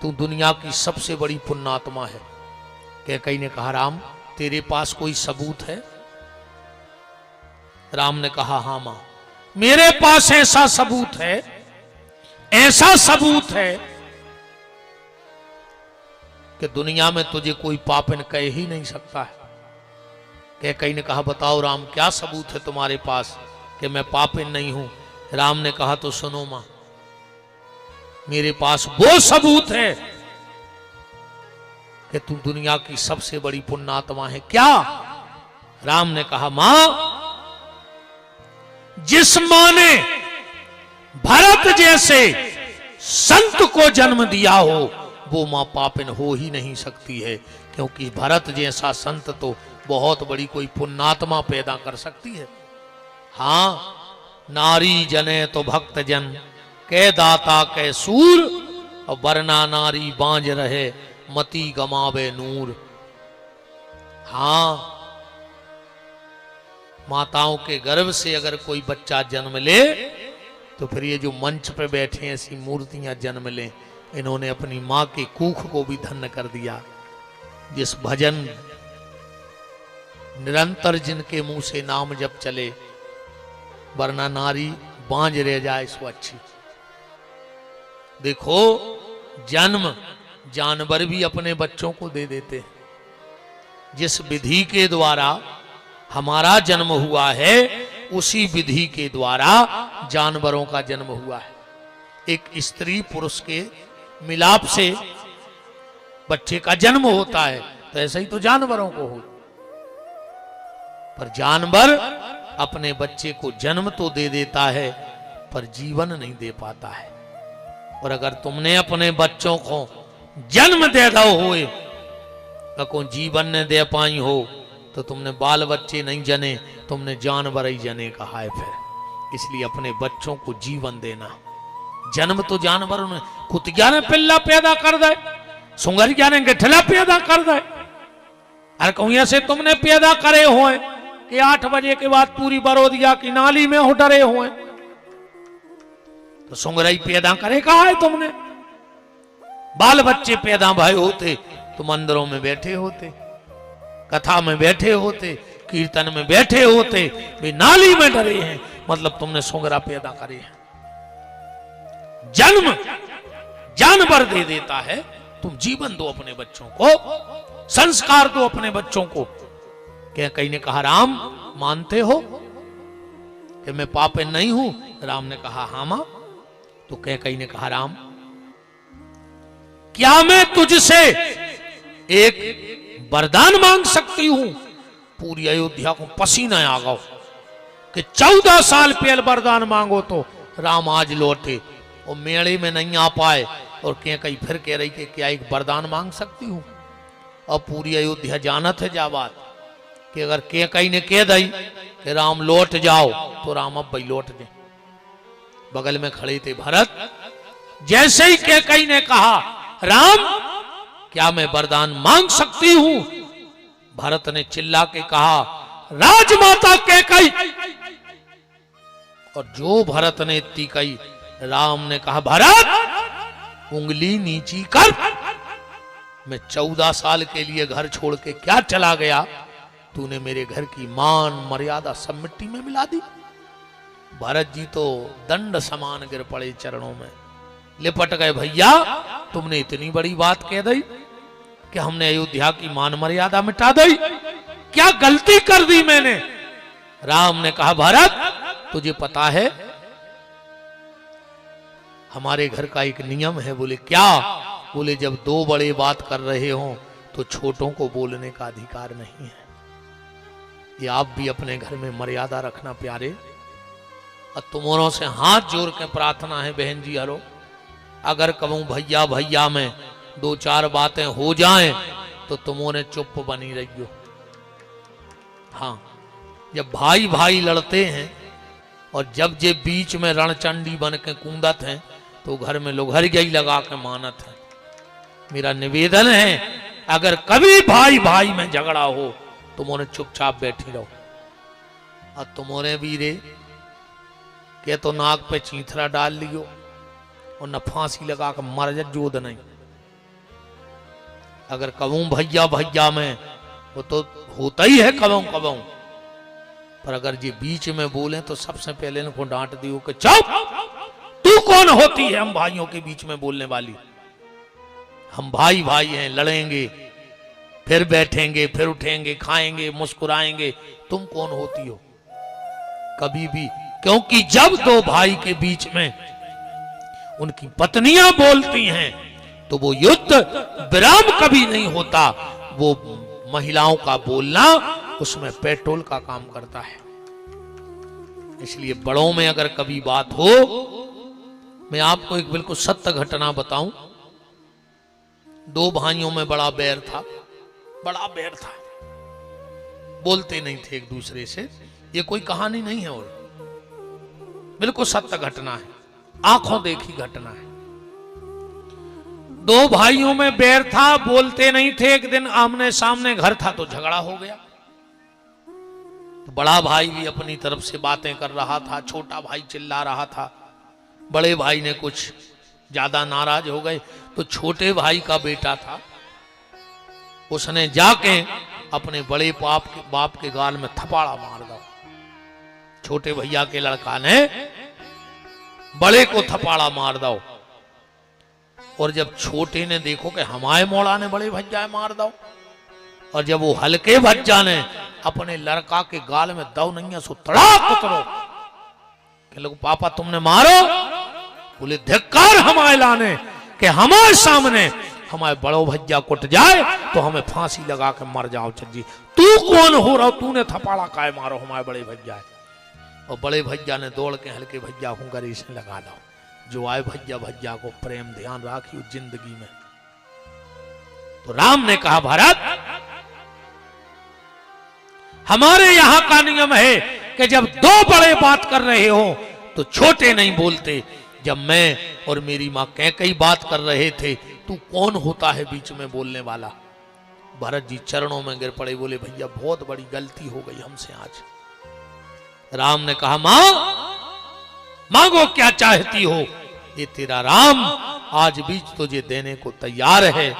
[SPEAKER 1] तू दुनिया की सबसे बड़ी पुण्यात्मा है। कैकेयी ने कहा, राम तेरे पास कोई सबूत है? राम ने कहा, हां मां, मेरे पास ऐसा सबूत है, ऐसा सबूत है कि दुनिया में तुझे कोई पापिन कह ही नहीं सकता है। कैकई ने कहा बताओ राम क्या सबूत है तुम्हारे पास कि मैं पापिन नहीं हूं। राम ने कहा तो सुनो मां, मेरे पास वो सबूत है कि तू दुनिया की सबसे बड़ी पुण्यात्मा है। क्या? राम ने कहा मां, जिस मां ने भरत जैसे संत को जन्म दिया हो वो मां पापिन हो ही नहीं सकती है, क्योंकि भरत जैसा संत तो बहुत बड़ी कोई पुण्यात्मा पैदा कर सकती है। हां, नारी जने तो भक्त जन कै दाता कै सूर, और वरना नारी बांझ रहे मती गमावे नूर। हां, माताओं के गर्भ से अगर कोई बच्चा जन्म ले तो फिर ये जो मंच पे बैठे ऐसी मूर्तियां जन्म लें, इन्होंने अपनी मां के कूख को भी धन्य कर दिया। जिस भजन निरंतर जिनके मुंह से नाम जब चले, वरना नारी बांझ रह जाए सो अच्छी। देखो, जन्म जानवर भी अपने बच्चों को दे देते हैं। जिस विधि के द्वारा हमारा जन्म हुआ है उसी विधि के द्वारा जानवरों का जन्म हुआ है। एक स्त्री पुरुष के मिलाप से बच्चे का जन्म होता है, तो ऐसे ही तो जानवरों को हो। पर जानवर अपने बच्चे को जन्म तो दे देता है पर जीवन नहीं दे पाता है। और अगर तुमने अपने बच्चों को जन्म दे दो होए को जीवन न दे पाई हो तो तुमने बाल बच्चे नहीं जने, तुमने जानवर ही जने कहा है। फिर इसलिए अपने बच्चों को जीवन देना। जन्म तो जानवर ने कुतिया ने पिल्ला पैदा कर दे, सुंगरिया ने गिठला पैदा कर दे। अरे कहूं से तुमने पैदा करे हुए कि 8 बजे के बाद पूरी बरोदिया की नाली में हो डरे हुए, तो सुंगरई पैदा करे कहा है तुमने। बाल बच्चे पैदा भाई होते तो मंदिरों में बैठे होते, कथा में बैठे होते, कीर्तन में बैठे होते, वे नाली में डरे हैं, मतलब तुमने सुंगरा पैदा करे हैं। जन्म जानवर दे देता है, तुम जीवन दो अपने बच्चों को, संस्कार दो अपने बच्चों को। क्या कहीं ने कहा राम मानते हो कि मैं पापिन नहीं हूं? राम ने कहा हाँ मां। तो क्या कहीं ने कहा राम, क्या मैं तुझसे एक वरदान मांग सकती हूं? पूरी अयोध्या को पसीना आ गया कि 14 साल पहले वरदान मांगो तो राम आज लौटे और मेले में नहीं आ पाए, और क्या कहीं फिर कह रही कि क्या एक वरदान मांग सकती हूं? और पूरी अयोध्या जानत है जा बात कि अगर के कहीं ने कह दई कि राम लौट जाओ तो राम अब भाई लौट जाए। बगल में खड़े थे भरत, जैसे ही के कहीं ने कहा राम क्या मैं वरदान मांग सकती हूं, भरत ने चिल्ला के कहा राजमाता कैकई। और जो भरत ने इतनी कही, राम ने कहा भरत उंगली नीची कर, मैं 14 साल के लिए घर छोड़ के क्या चला गया, तूने मेरे घर की मान मर्यादा सब मिट्टी में मिला दी। भरत जी तो दंड समान गिर पड़े चरणों में, लिपट गए। भैया तुमने इतनी बड़ी बात कह दी कि हमने अयोध्या की मान मर्यादा मिटा दी, क्या गलती कर दी मैंने? राम ने कहा भरत तुझे पता है हमारे घर का एक नियम है। बोले क्या? बोले जब 2 बड़े बात कर रहे हो तो छोटों को बोलने का अधिकार नहीं है। ये आप भी अपने घर में मर्यादा रखना प्यारे। और तुम्हारों से हाथ जोड़ के प्रार्थना है बहन जी, हरो अगर कहूं भैया भैया में 2-4 बातें हो जाएं तो तुम्होंने चुप बनी रहियो। हाँ, जब भाई भाई लड़ते हैं और जब जे बीच में रणचंडी बन के कूदत हैं तो घर में लोग हर गई लगा के मानत है। मेरा निवेदन है अगर कभी भाई भाई में झगड़ा हो तुम्होंने चुपचाप बैठी रहो। और तुम्होंने भी रे के तो नाक पे चीथरा डाल लियो और न फांसी लगा कर मर जा, जोद नहीं। अगर कहूं भैया भैया में वो तो होता ही है कबहू कबहू, पर अगर जी बीच में बोले तो सबसे पहले इनको डांट दियो कि चुप, तू कौन होती है हम भाइयों के बीच में बोलने वाली? हम भाई भाई हैं, लड़ेंगे, फिर बैठेंगे, फिर उठेंगे, खाएंगे, मुस्कुराएंगे। तुम कौन होती हो? कभी भी, क्योंकि जब दो भाई के बीच में उनकी पत्नियां बोलती हैं तो वो युद्ध विराम कभी नहीं होता। वो महिलाओं का बोलना उसमें पेट्रोल का काम करता है। इसलिए बड़ों में अगर कभी बात हो, मैं आपको एक बिल्कुल सत्य घटना बताऊं। दो भाइयों में बड़ा बैर था, बड़ा बैर था, बोलते नहीं थे एक दूसरे से। ये कोई कहानी नहीं है, और बिल्कुल सत्य घटना है, आंखों देखी घटना है। दो भाइयों में बैर था, बोलते नहीं थे। एक दिन आमने सामने घर था तो झगड़ा हो गया। तो बड़ा भाई भी अपनी तरफ से बातें कर रहा था, छोटा भाई चिल्ला रहा था। बड़े भाई ने कुछ ज्यादा नाराज हो गए तो छोटे भाई का बेटा था, उसने जाके अपने बड़े बाप के गाल में थपाड़ा मार दिया। छोटे भैया के लड़का ने बड़े को थपाड़ा मार दो। और जब छोटे ने देखो कि हमारे मोड़ा ने बड़े भज्जा मार दो, और जब वो हल्के भज्जा ने अपने लड़का के गाल में दो नहीं सो तड़ाक उतरो कि लोग पापा तुमने मारो। बोले धिक्कार हमारे लाने कि हमारे सामने हमारे बड़ो भज्जा कुट जाए तो हमें फांसी लगा के मर जाओ। चज्जी तू कौन हो रहा, तूने थपाड़ा काय मारो हमारे बड़े भज्जा। और बड़े भज्जा ने दौड़ के हल्के भज्जा हूं गरी से लगा दो। जो आए भज्जा भज्जा को प्रेम ध्यान राखियो जिंदगी में। तो राम ने कहा भरत, हमारे यहां का नियम है कि जब दो बड़े बात कर रहे हो तो छोटे नहीं बोलते। जब मैं और मेरी मां कैकई बात कर रहे थे, तू कौन होता है बीच में बोलने वाला? भरत जी चरणों में गिर पड़े, बोले भैया बहुत बड़ी गलती हो गई हमसे आज। राम ने कहा मां मांगो क्या चाहती हो, ये तेरा राम आज बीच तुझे देने को तैयार है।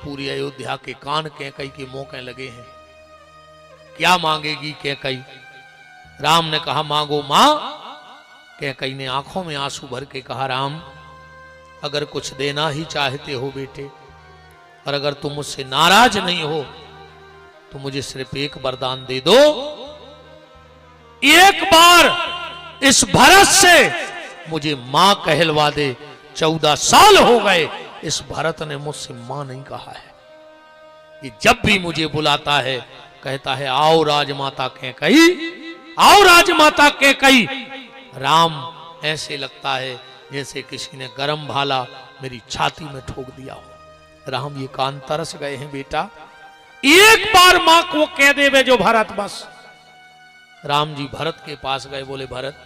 [SPEAKER 1] पूरी अयोध्या के कान कैकई के मौके लगे हैं, क्या मांगेगी कैकई? राम ने कहा मांगो मां। कैकई ने आंखों में आंसू भर के कहा राम अगर कुछ देना ही चाहते हो बेटे, और अगर तुम मुझसे नाराज नहीं हो तो मुझे सिर्फ एक वरदान दे दो। एक बार इस भरत से मुझे मां कहलवा दे। 14 साल हो गए इस भरत ने मुझसे मां नहीं कहा है। ये जब भी मुझे बुलाता है कहता है आओ राजमाता कैकई, आओ राजमाता कैकई। राम ऐसे लगता है जैसे किसी ने गरम भाला मेरी छाती में ठोक दिया हो। राम ये कान तरस गए हैं बेटा, एक बार मां को कह दे वे जो भरत बस। राम जी भरत के पास गए, बोले भरत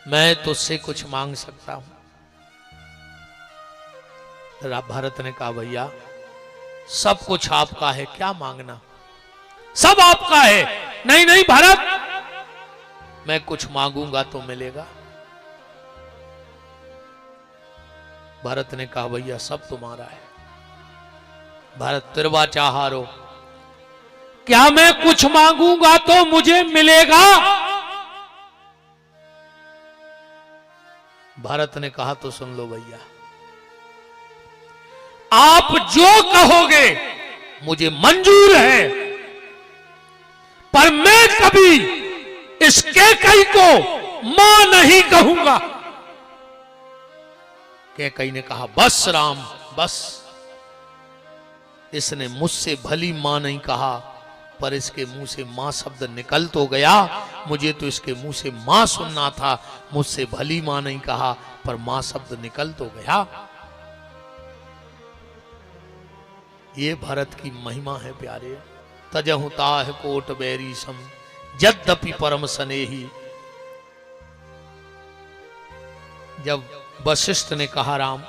[SPEAKER 1] मैं तुझसे कुछ मांग सकता हूं? भरत ने कहा भैया सब कुछ आपका है, क्या मांगना, सब आपका है। नहीं नहीं भरत, मैं कुछ मांगूंगा तो मिलेगा। भरत ने कहा भैया सब तुम्हारा है। भरत तिरवाचाहारो, क्या मैं कुछ मांगूंगा तो मुझे मिलेगा? भरत ने कहा तो सुन लो भैया, आप जो कहोगे मुझे मंजूर है, पर मैं कभी इस कैकई को मां नहीं कहूंगा। कैकई ने कहा बस राम बस, इसने मुझसे भली मां नहीं कहा पर इसके मुंह से मां शब्द निकल तो गया। मुझे तो इसके मुंह से मां सुनना था, मुझसे भली मां नहीं कहा पर मां शब्द निकल तो गया। ये भरत की महिमा है प्यारे। तजहु ताह कोट बैरी सम यद्यपि परम स्नेही। जब वशिष्ठ ने कहा राम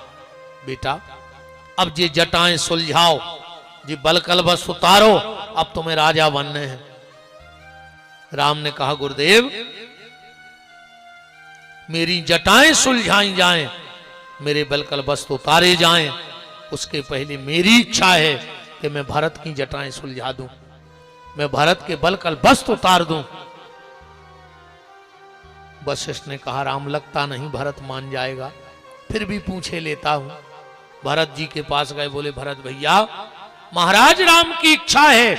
[SPEAKER 1] बेटा अब ये जटाएं सुलझाओ, ये बलकल बस उतारो, अब तुम्हें राजा बनने हैं। राम ने कहा गुरुदेव मेरी जटाएं सुलझाई जाएं, मेरे बलकल बस उतारे जाएं, उसके पहले मेरी इच्छा है कि मैं भरत की जटाएं सुलझा दूं, मैं भरत के बलकल बस्त उतार दूं। वशिष्ठ ने कहा राम लगता नहीं भरत मान जाएगा, फिर भी पूछे लेता हूं। भरत जी के पास गए, बोले भरत भैया महाराज राम की इच्छा है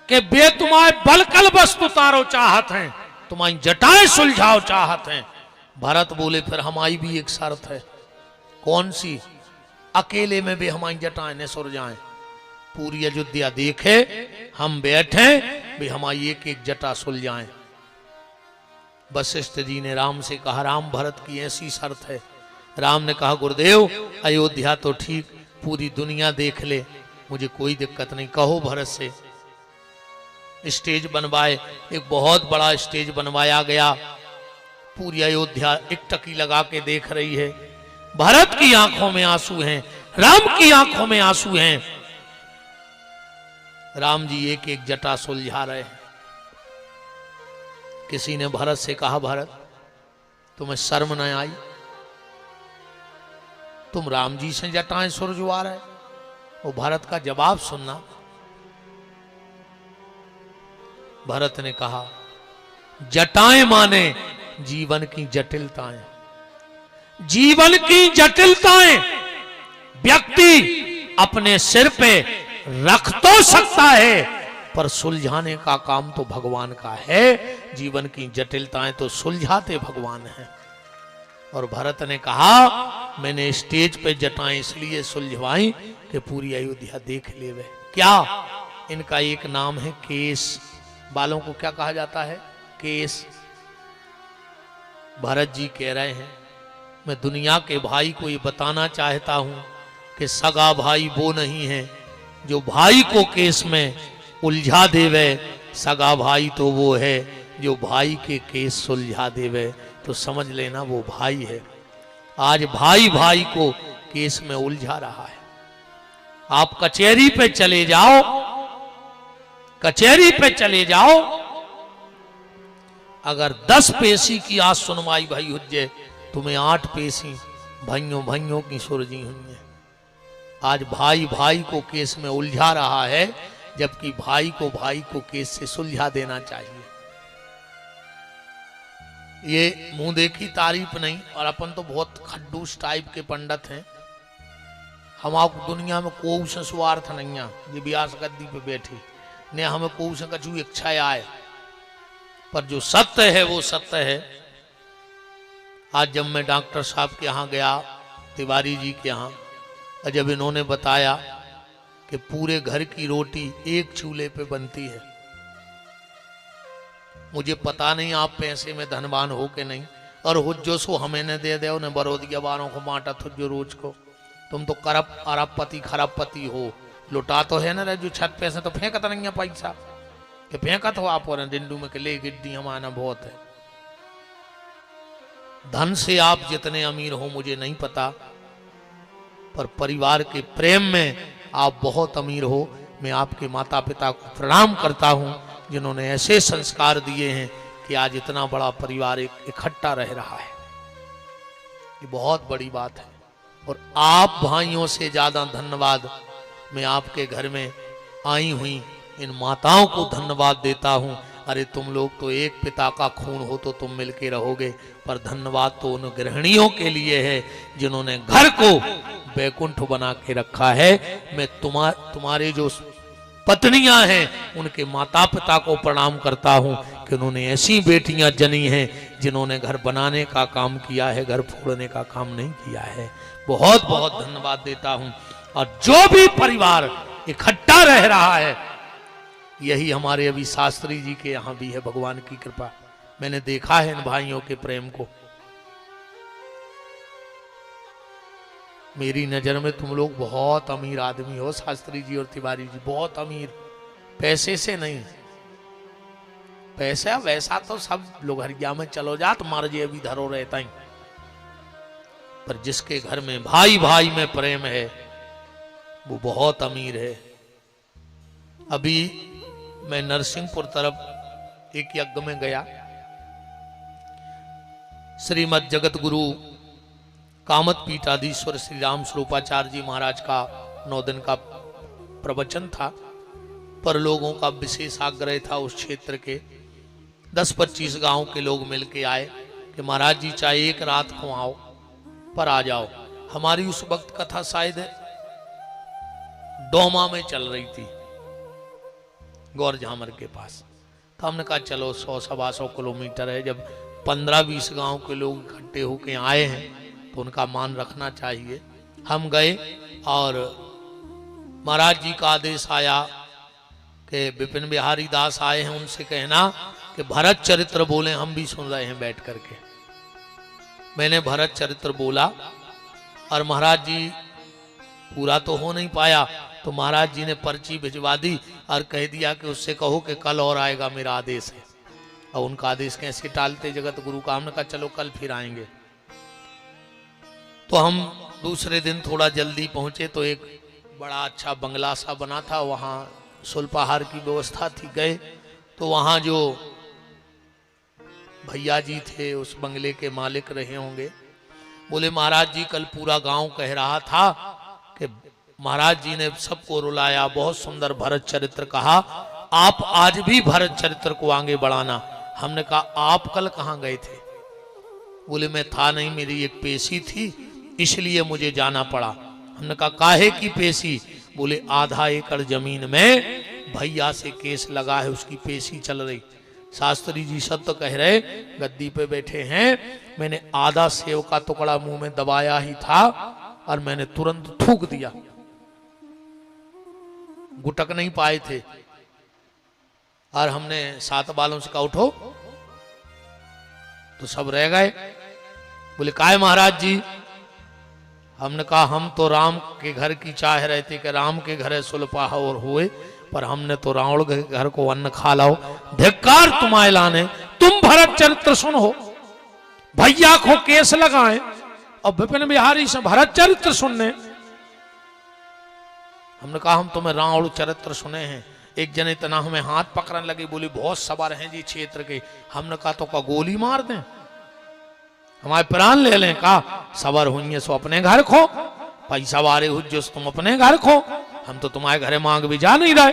[SPEAKER 1] कि वे तुम्हारे बलकल वस्तु तारो चाहत हैं, तुम्हारी जटाएं सुलझाओ चाहत हैं। भरत बोले फिर हमारी भी एक शर्त है। कौन सी? अकेले में भी हमारी जटाएं न सुलझाएं, पूरी अयोध्या देखे हम बैठे भी हमारी एक एक जटा सुलझाएं। वशिष्ठ जी ने राम से कहा राम भरत की ऐसी शर्त है। राम ने कहा गुरुदेव अयोध्या तो ठीक, पूरी दुनिया देख ले, मुझे कोई दिक्कत नहीं, कहो भरत से। स्टेज बनवाए, एक बहुत बड़ा स्टेज बनवाया गया, पूरी अयोध्या एक टकी लगा के देख रही है। भरत की आंखों में आंसू हैं, राम की आंखों में आंसू हैं। राम जी एक एक जटा सुलझा रहे हैं। किसी ने भरत से कहा भरत तुम्हें शर्म न आई, तुम राम जी से जटाएं सुलझवा रहे? वो भरत का जवाब सुनना। भरत ने कहा जटाएं माने जीवन की जटिलताएं। जीवन की जटिलताएं व्यक्ति अपने सिर पे रख तो सकता है, पर सुलझाने का काम तो भगवान का है। जीवन की जटिलताएं तो सुलझाते भगवान हैं। और भरत ने कहा मैंने स्टेज पे जटाएं इसलिए सुलझवाई कि पूरी अयोध्या देख लेवे। क्या? इनका एक नाम है केस। बालों को क्या कहा जाता है? केस। भरत जी कह रहे हैं मैं दुनिया के भाई को ये बताना चाहता हूं कि सगा भाई वो नहीं है जो भाई को केस में उलझा देवे, सगा भाई तो वो है जो भाई के केस सुलझा देवे। तो समझ लेना वो भाई है। आज भाई भाई को केस में उलझा रहा है। आप कचहरी पे चले जाओ, कचहरी पे चले जाओ, अगर 10 पेशी की आज सुनवाई भाई हुज्जे, तुम्हें 8 पेशी भाइयों भाइयों की सुरजी हुई है। आज भाई भाई को केस में उलझा रहा है, जबकि भाई को केस से सुलझा देना चाहिए। ये मुंह देखी तारीफ नहीं, और अपन तो बहुत खड्डूस टाइप के पंडित हैं। हम आपको दुनिया में कोई से स्वार्थ नहीं है, ये व्यास गद्दी पे बैठी ने हमें कोई से कछु इच्छा आए, पर जो सत्य है वो सत्य है। आज जब मैं डॉक्टर साहब के यहाँ गया, तिवारी जी के यहाँ, और जब इन्होंने बताया कि पूरे घर की रोटी एक चूल्हे पे बनती है, मुझे पता नहीं आप पैसे में धनवान हो के नहीं, और हुज्जो सो हमें ने दे दे, उन्हें बरोदिया वालों को बांटा थुज्जो रोज को। तुम तो अरबपति खरबपति हो, लुटा तो है ना रे, जो छत पे से तो फेंकत नहीं है पैसा, कि फेंकत हो आप और डिंडू में के ले गिड्डी हमारा बहुत है। धन से आप जितने अमीर हो मुझे नहीं पता, पर परिवार के प्रेम में आप बहुत अमीर हो। मैं आपके माता पिता को प्रणाम करता हूं जिन्होंने ऐसे संस्कार दिए हैं कि आज इतना बड़ा परिवार इकट्ठा रह रहा है। ये बहुत बड़ी बात है। और आप भाइयों से ज्यादा धन्यवाद मैं आपके घर में आई हुई इन माताओं को धन्यवाद देता हूं। अरे तुम लोग तो एक पिता का खून हो तो तुम मिलके रहोगे, पर धन्यवाद तो उन गृहिणियों के लिए है जिन्होंने घर को बैकुंठ बना के रखा है। मैं तुम्हारे जो पत्नियां हैं उनके माता पिता को प्रणाम करता हूं कि उन्होंने ऐसी बेटियां जनी हैं जिन्होंने घर बनाने का काम किया है, घर फोड़ने का काम नहीं किया है। बहुत बहुत धन्यवाद देता हूं। और जो भी परिवार इकट्ठा रह रहा है, यही हमारे अभी शास्त्री जी के यहां भी है, भगवान की कृपा। मैंने देखा है इन भाइयों के प्रेम को। मेरी नजर में तुम लोग बहुत अमीर आदमी हो, शास्त्री जी और तिवारी जी, बहुत अमीर। पैसे से नहीं, पैसा वैसा तो सब लोग हरिया में चलो जा तो मार्जे अभी धरो रहता ही, पर जिसके घर में भाई भाई में प्रेम है वो बहुत अमीर है। अभी मैं नरसिंहपुर तरफ एक यज्ञ में गया। श्रीमद जगत गुरु कामत पीठाधीश्वर श्री राम स्वरूपाचार्य जी महाराज का 9 दिन का प्रवचन था, पर लोगों का विशेष आग्रह था। उस क्षेत्र के 10-25 गांव के लोग मिलके आए कि कि महाराज जी चाहे एक रात को आओ पर आ जाओ। हमारी उस वक्त कथा शायद डोमा में चल रही थी, गौर झामर के पास। तो हमने कहा चलो 100-125 किलोमीटर है, जब 15-20 गांव के लोग इकट्ठे होके आए हैं तो उनका मान रखना चाहिए। हम गए और महाराज जी का आदेश आया कि विपिन बिहारी दास आए हैं, उनसे कहना कि भरत चरित्र बोले, हम भी सुन रहे हैं बैठ करके। मैंने भरत चरित्र बोला और महाराज जी पूरा तो हो नहीं पाया, तो महाराज जी ने पर्ची भिजवा दी और कह दिया कि उससे कहो कि कल और आएगा, मेरा आदेश है। और उनका आदेश कैसे टालते जगत गुरु का। हमने कहा चलो कल फिर आएंगे। तो हम दूसरे दिन थोड़ा जल्दी पहुंचे तो एक बड़ा अच्छा बंगला सा बना था, वहां सुल्पाहार की व्यवस्था थी। गए तो वहां जो भैया जी थे उस बंगले के मालिक रहे होंगे, बोले महाराज जी कल पूरा गांव कह रहा था कि महाराज जी ने सबको रुलाया, बहुत सुंदर भरत चरित्र कहा, आप आज भी भरत चरित्र को आगे बढ़ाना। हमने कहा आप कल कहाँ गए थे? बोले मैं था नहीं, मेरी एक पेशी थी इसलिए मुझे जाना पड़ा। हमने कहा काहे की पेशी? बोले आधा एकड़ जमीन में भैया से केस लगा है, उसकी पेशी चल रही। शास्त्री जी सत्य कह रहे, गद्दी पे बैठे हैं, मैंने आधा सेव का टुकड़ा मुंह में दबाया ही था और मैंने तुरंत थूक दिया, गुटक नहीं पाए थे। और हमने 7 बालों से कहा उठो, तो सब रह गए। बोले काय महाराज जी? हमने कहा हम तो राम के घर की चाह रहे थे कि राम के घर सुलपाह और हुए, पर हमने तो रावण के घर को अन्न खा लाओ। धिक्कार तुम्हारे लाने, तुम भरत चरित्र सुनो, भैया को केस लगाए और विपिन बिहारी से भरत चरित्र सुनने। हमने कहा हम तुम्हें रावण चरित्र सुने हैं। एक जने इतना हमें हाथ पकड़ने लगे, बोली बहुत सवार हैं जी क्षेत्र के। हमने कहा तो का गोली मार दें, हमारे प्राण ले लें? कहा सवार हुई सो अपने घर खो, पैसा वारे हो जो तुम अपने घर खो, हम तो तुम्हारे घरे मांग भी जा नहीं रहे।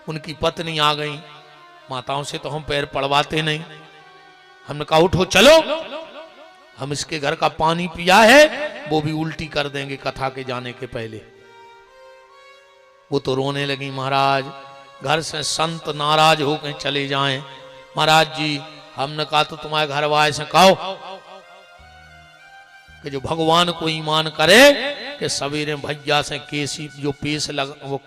[SPEAKER 1] उनकी पत्नी आ गई, माताओं से तो हम पैर पड़वाते नहीं। हमने कहा उठो चलो, हम इसके घर का पानी पिया है वो भी उल्टी कर देंगे कथा के जाने के पहले। वो तो रोने लगी, महाराज घर से संत नाराज होकर चले जाएं। महाराज जी हमने कहा तो तुम्हारे घर वाले से कहो कि जो भगवान को ईमान करे कि सवेरे भैया से केसी जो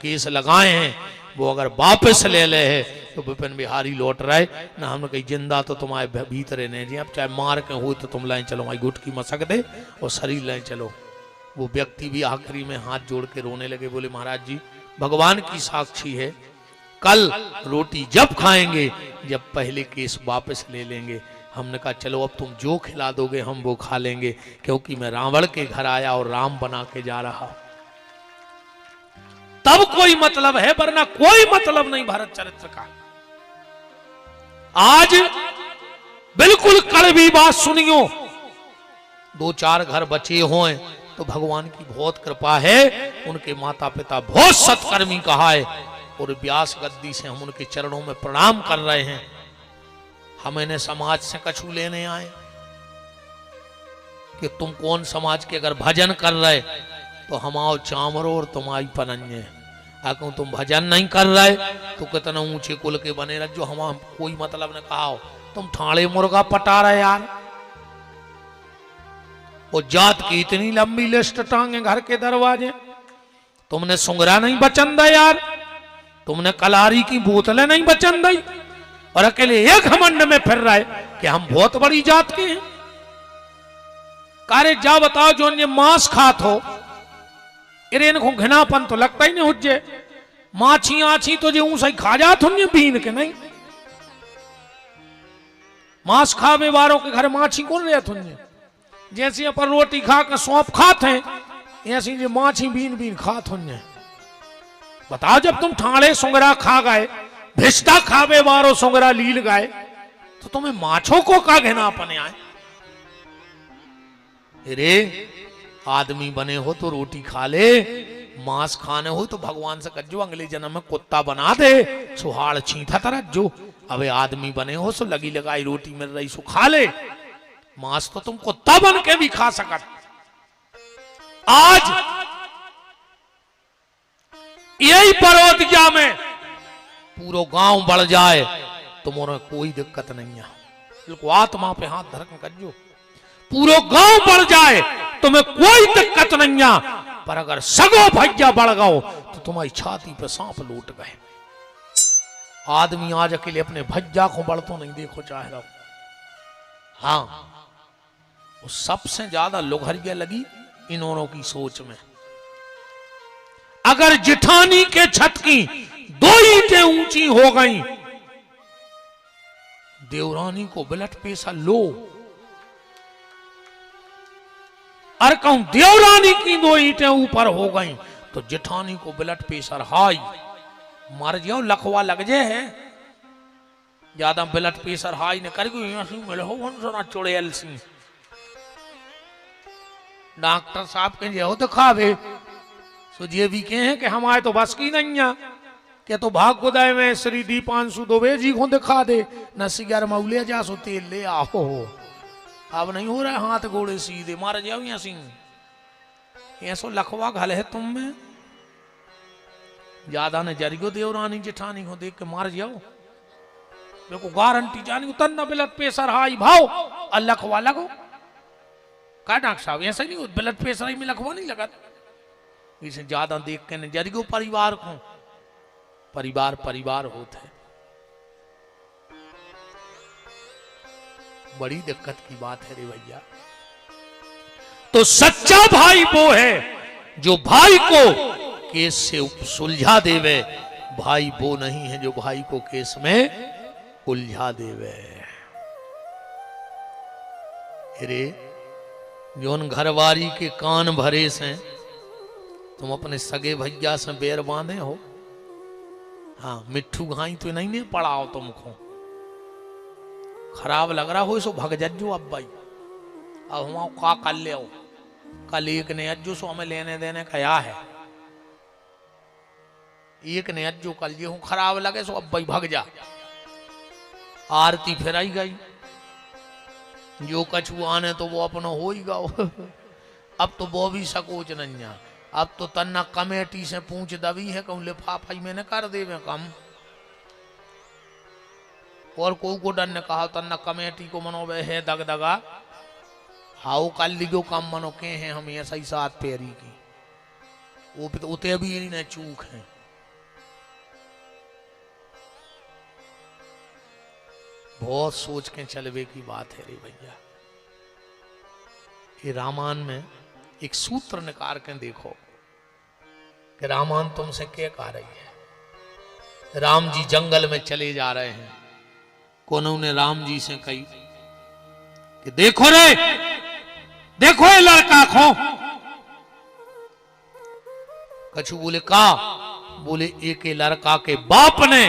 [SPEAKER 1] केस लगाए हैं वो अगर वापस ले ले है तो विपिन बिहारी लौट रहे ना। हमने कही जिंदा तो तुम्हारे भीतर नहीं जी, अब चाहे मार के हो तो तुम लाए चलो, हमारी गुटकी मसक दे और शरीर लाए चलो। वो व्यक्ति भी आखिरी में हाथ जोड़ के रोने लगे, बोले महाराज जी भगवान की साक्षी है, कल रोटी जब खाएंगे जब पहले केस वापस ले लेंगे। हमने कहा चलो अब तुम जो खिला दोगे हम वो खा लेंगे, क्योंकि मैं रावण के घर आया और राम बना के जा रहा, तब कोई मतलब है, वरना कोई मतलब नहीं भरत चरित्र का। आज बिल्कुल कड़वी बात सुनियो, 2-4 घर बचे हों तो भगवान की बहुत कृपा है, उनके माता पिता बहुत सत्कर्मी कहा है और व्यास गद्दी से हम उनके चरणों में प्रणाम कर रहे हैं। हम इन्हें समाज से कछु लेने आए कि तुम कौन समाज के अगर भजन कर रहे तो हम आओ चामरो और तुम आई पनन्ये, अगर तुम भजन नहीं कर रहे तो कितना ऊंचे कुल के बने रह, जो हम कोई मतलब ने कहा हो तुम ठाणे मुर्गा पटा रहे यार। वो जात की इतनी लंबी लिस्ट टांगे घर के दरवाजे, तुमने सुंगरा नहीं बचन दा यार, तुमने कलारी की बोतलें नहीं बचन दी और अकेले एक घमंड में फिर रहे कि हम बहुत बड़ी जात के हैं। कारे जा बताओ जो ये मांस खात हो इरेन को घिनापन तो लगता ही नहीं हुज्जे, माछी आछी तो जो ऊंसा खा जात होंगे बीन के नहीं। मांस खावे वालों के घर माछी कौन रहत होंगे? जैसे अपन रोटी खा के सौंप खाते हैं ऐसी जो माछी बीन बीन खात होंगे। बताओ जब तुम ठाणे सुंगरा खा गए, भिष्टा खावे वारो सुंगरा लील गए, तो तुम्हें माछों को का घिनापन आए? अरे आदमी बने हो तो रोटी खा ले, मांस खाने हो तो भगवान से कज्जो अगले जन्म में कुत्ता बना दे, सुहाड़ छींथा तरह जो अबे आदमी बने हो सो लगी लगाई रोटी मिल रही सो खा ले, मांस तो तुम कुत्ता बन के भी खा सकत। आज यही परोदिया में पूरा गांव बढ़ जाए तुम्हारे कोई दिक्कत नहीं है, बिल्कुल आत्मा पे हाथ धर कर जो पूरा गांव बढ़ जाए तुम्हें कोई दिक्कत नहीं है, पर अगर सगो भैया बढ़ गओ तो तुम्हारी छाती पे सांप लूट गए। आदमी आज अकेले अपने भैया को बढ़तो नहीं देखो चाह रहा। हाँ, वो सबसे ज्यादा लुघरिया लगी इन्होंने की सोच में। अगर जिठानी के छत की 2 ईंटें ऊंची हो गई, देवरानी को ब्लड प्रेशर लो, और कहूं देवरानी की 2 ईंटें ऊपर हो गई तो जेठानी को ब्लड प्रेशर हाई, मर जाओ लखवा लग जाए है, ज्यादा ब्लड प्रेशर हाई ने कर चुड़ैल सी। डॉक्टर साहब के जो दिखावे सो ये भी कहे कि हमारे तो बस की नहीं है, क्या तो भाग गोदाय में श्री दीपांशु दुबे जी को दिखा दे, नसीगर मऊले जा सो तेल ले आओ, अब नहीं हो रहा हाथ गोड़े सीधे, मार जाओ यहाँ सिंह ऐसो लखवा घल है तुम में, ज्यादा ने जरियो देवरानी जेठानी को देख के मार जाओ। देखो गारंटी जानी तन्ना ब्लड प्रेशर हाई भाव और लखवा लगो का डॉक्टर साहब, ऐसा नहीं ब्लड प्रेशर में लखवा नहीं लगा, इसे ज्यादा देख के न जरियो परिवार को, परिवार परिवार होता है। बड़ी दिक्कत की बात है रे भैया। तो सच्चा भाई वो है जो भाई को केस से सुलझा देवे, भाई वो नहीं है जो भाई को केस में उलझा देवे। अरे जोन घरवारी के कान भरे से तुम अपने सगे भैया से बैर बांधे हो। हाँ, मिट्ठू घाई तो नहीं ने पड़ाओ तुमको, खराब लग रहा हो सो भग जज्जो अब भाई, अब हम का कर ले, कल एक ने अज्जो सो हमें लेने देने कहा है, एक ने अज्जो कल ये हूं खराब लगे सो अब भाई भग जा। आरती फिर आई गई, जो कछु आने तो वो अपना हो ही गाओ। अब तो वो भी सकोच नहीं है, अब तो तन्ना कमेटी से पूछ दबी है कहूं लिफाफाई मैंने कर देवे कम, और को डर ने कहा तन्ना कमेटी को मनो वे है दग दगा, हाउ कल लीजो कम मनो के हैं हम ऐसा ही 7 पैरी की, वो तो उते भी इन्हें चूक है। बहुत सोच के चलवे की बात है रे भैया। ये रामायण में एक सूत्र निकाल के देखो कि रामायण तुमसे क्या कह रही है। राम जी जंगल में चले जा रहे हैं, कोनो ने राम जी से कही कि देखो रे, देखो ये लड़का खो। कछु बोले का, बोले एक लड़का के बाप ने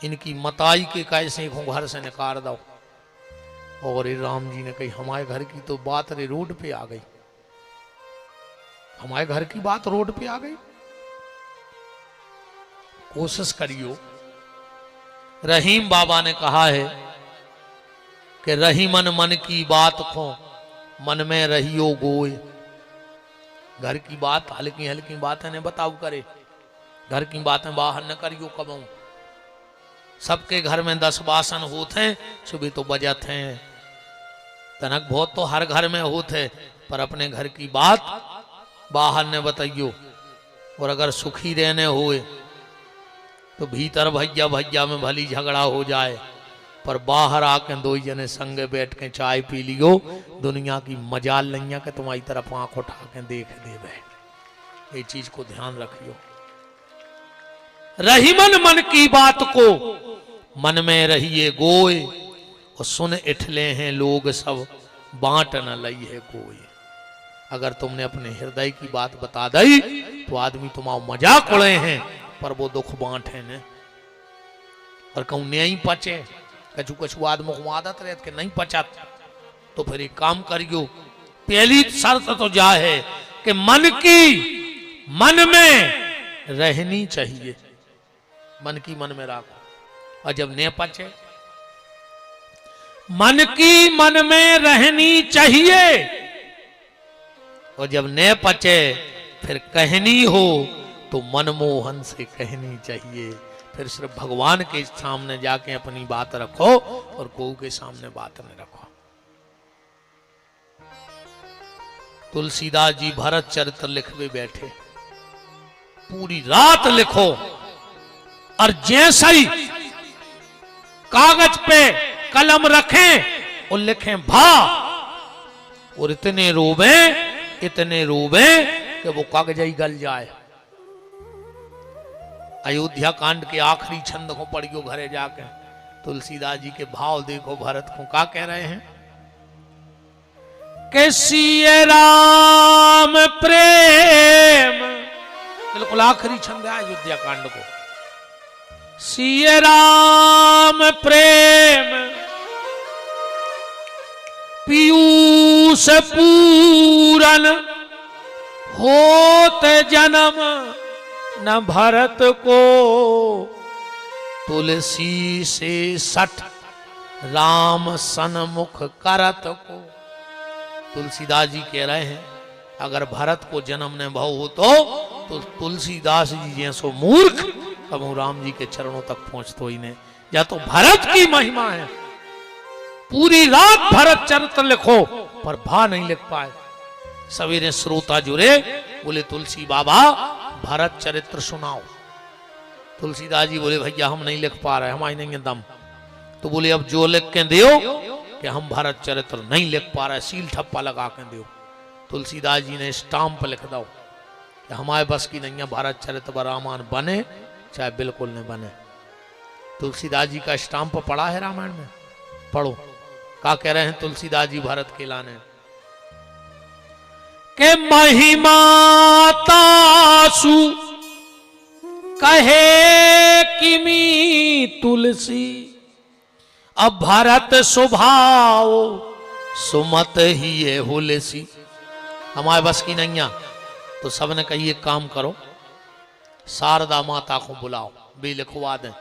[SPEAKER 1] इनकी मताई के कैसे को घर से निकाल दो। और राम जी ने कही हमारे घर की तो बात रे रोड पे आ गई, हमारे घर की बात रोड पे आ गई। कोशिश करियो, रहीम बाबा ने कहा है कि रहीमन मन की बात खो मन में रहियो गोय। घर की बात हल्की हल्की बातें ने बताओ करे, घर की बातें बाहर न करियो कबू। सबके घर में 10 बासन होते हैं, सुबह तो बजत हैं, तनक बहुत तो हर घर में होते, पर अपने घर की बात बाहर ने बताइयो। और अगर सुखी रहने हुए तो भीतर भैया भैया में भली झगड़ा हो जाए, पर बाहर आके 2 जने संगे बैठ के चाय पी लियो, दुनिया की मजाल नहीं है कि तुम्हारी तरफ आंख उठा के देख देवे। ये चीज को ध्यान रखियो। रहीमन मन की बात को मन में रहिए गोय, और सुन इठले हैं लोग सब बांट न लई है कोई। अगर तुमने अपने हृदय की बात बता दी तो आदमी तुम्हारा मजाक उड़े हैं, पर वो दुख बांटे ने। और कहूं नहीं पचे, कछु कछु आदमी को आदत रहती कि नहीं पचत, तो फिर एक काम करियो, पहली शर्त तो जा है कि मन में रहनी चाहिए। मन की मन में रखो, और जब ने पचे, मन की मन में रहनी चाहिए, और जब ने पचे फिर कहनी हो तो मनमोहन से कहनी चाहिए। फिर सिर्फ भगवान के सामने जाके अपनी बात रखो और कोई के सामने बात न रखो। तुलसीदास जी भरत चरित्र लिखवे बैठे, पूरी रात लिखो, और जैसा ही कागज पे कलम रखें और लिखें भा, और इतने रोवे कि वो कागज ही गल जाए। अयोध्या कांड के आखिरी छंद को पढ़ियो घरे जाके, तुलसीदास जी के भाव देखो भरत को क्या कह रहे हैं कि सिय राम प्रेम, बिल्कुल आखिरी छंद है अयोध्या कांड को। सिय राम प्रेम पीयूष पूरन होत जन्म, न भरत को तुलसी से सठ राम सन्मुख करत को। तुलसीदास जी कह रहे हैं अगर भरत को जन्म न भाव हो तो तुलसीदास जी जैसो मूर्ख कबू राम जी के चरणों तक पहुंचतो ही नहीं। या तो भरत की महिमा है, पूरी रात भरत चरित्र लिखो पर भा नहीं लिख पाए। सवेरे श्रोता जुड़े, बोले तुलसी बाबा भरत चरित्र सुनाओ। तुलसीदास जी बोले भैया हम नहीं लिख पा रहे, हमारी नहीं है दम। तो बोले अब जो लिख के दियो कि हम भरत चरित्र नहीं लिख पा रहे, सील ठप्पा लगा के दियो। तुलसीदास जी ने स्टाम्प लिख दो कि हमारे बस की नहीं है भरत चरित्र रामायण बने चाहे बिल्कुल नहीं बने। तुलसीदास जी का स्टाम्प पढ़ा है रामायण में, पढ़ो क्या कह रहे हैं तुलसीदास जी भरत के लाने के महिमा तासु कहे किमी तुलसी, अब भरत स्वभाव सुमत ही ये हुलसी। हमारे बस की नैया तो सबने कही एक काम करो, शारदा माता को बुलाओ, भी लिखवा दें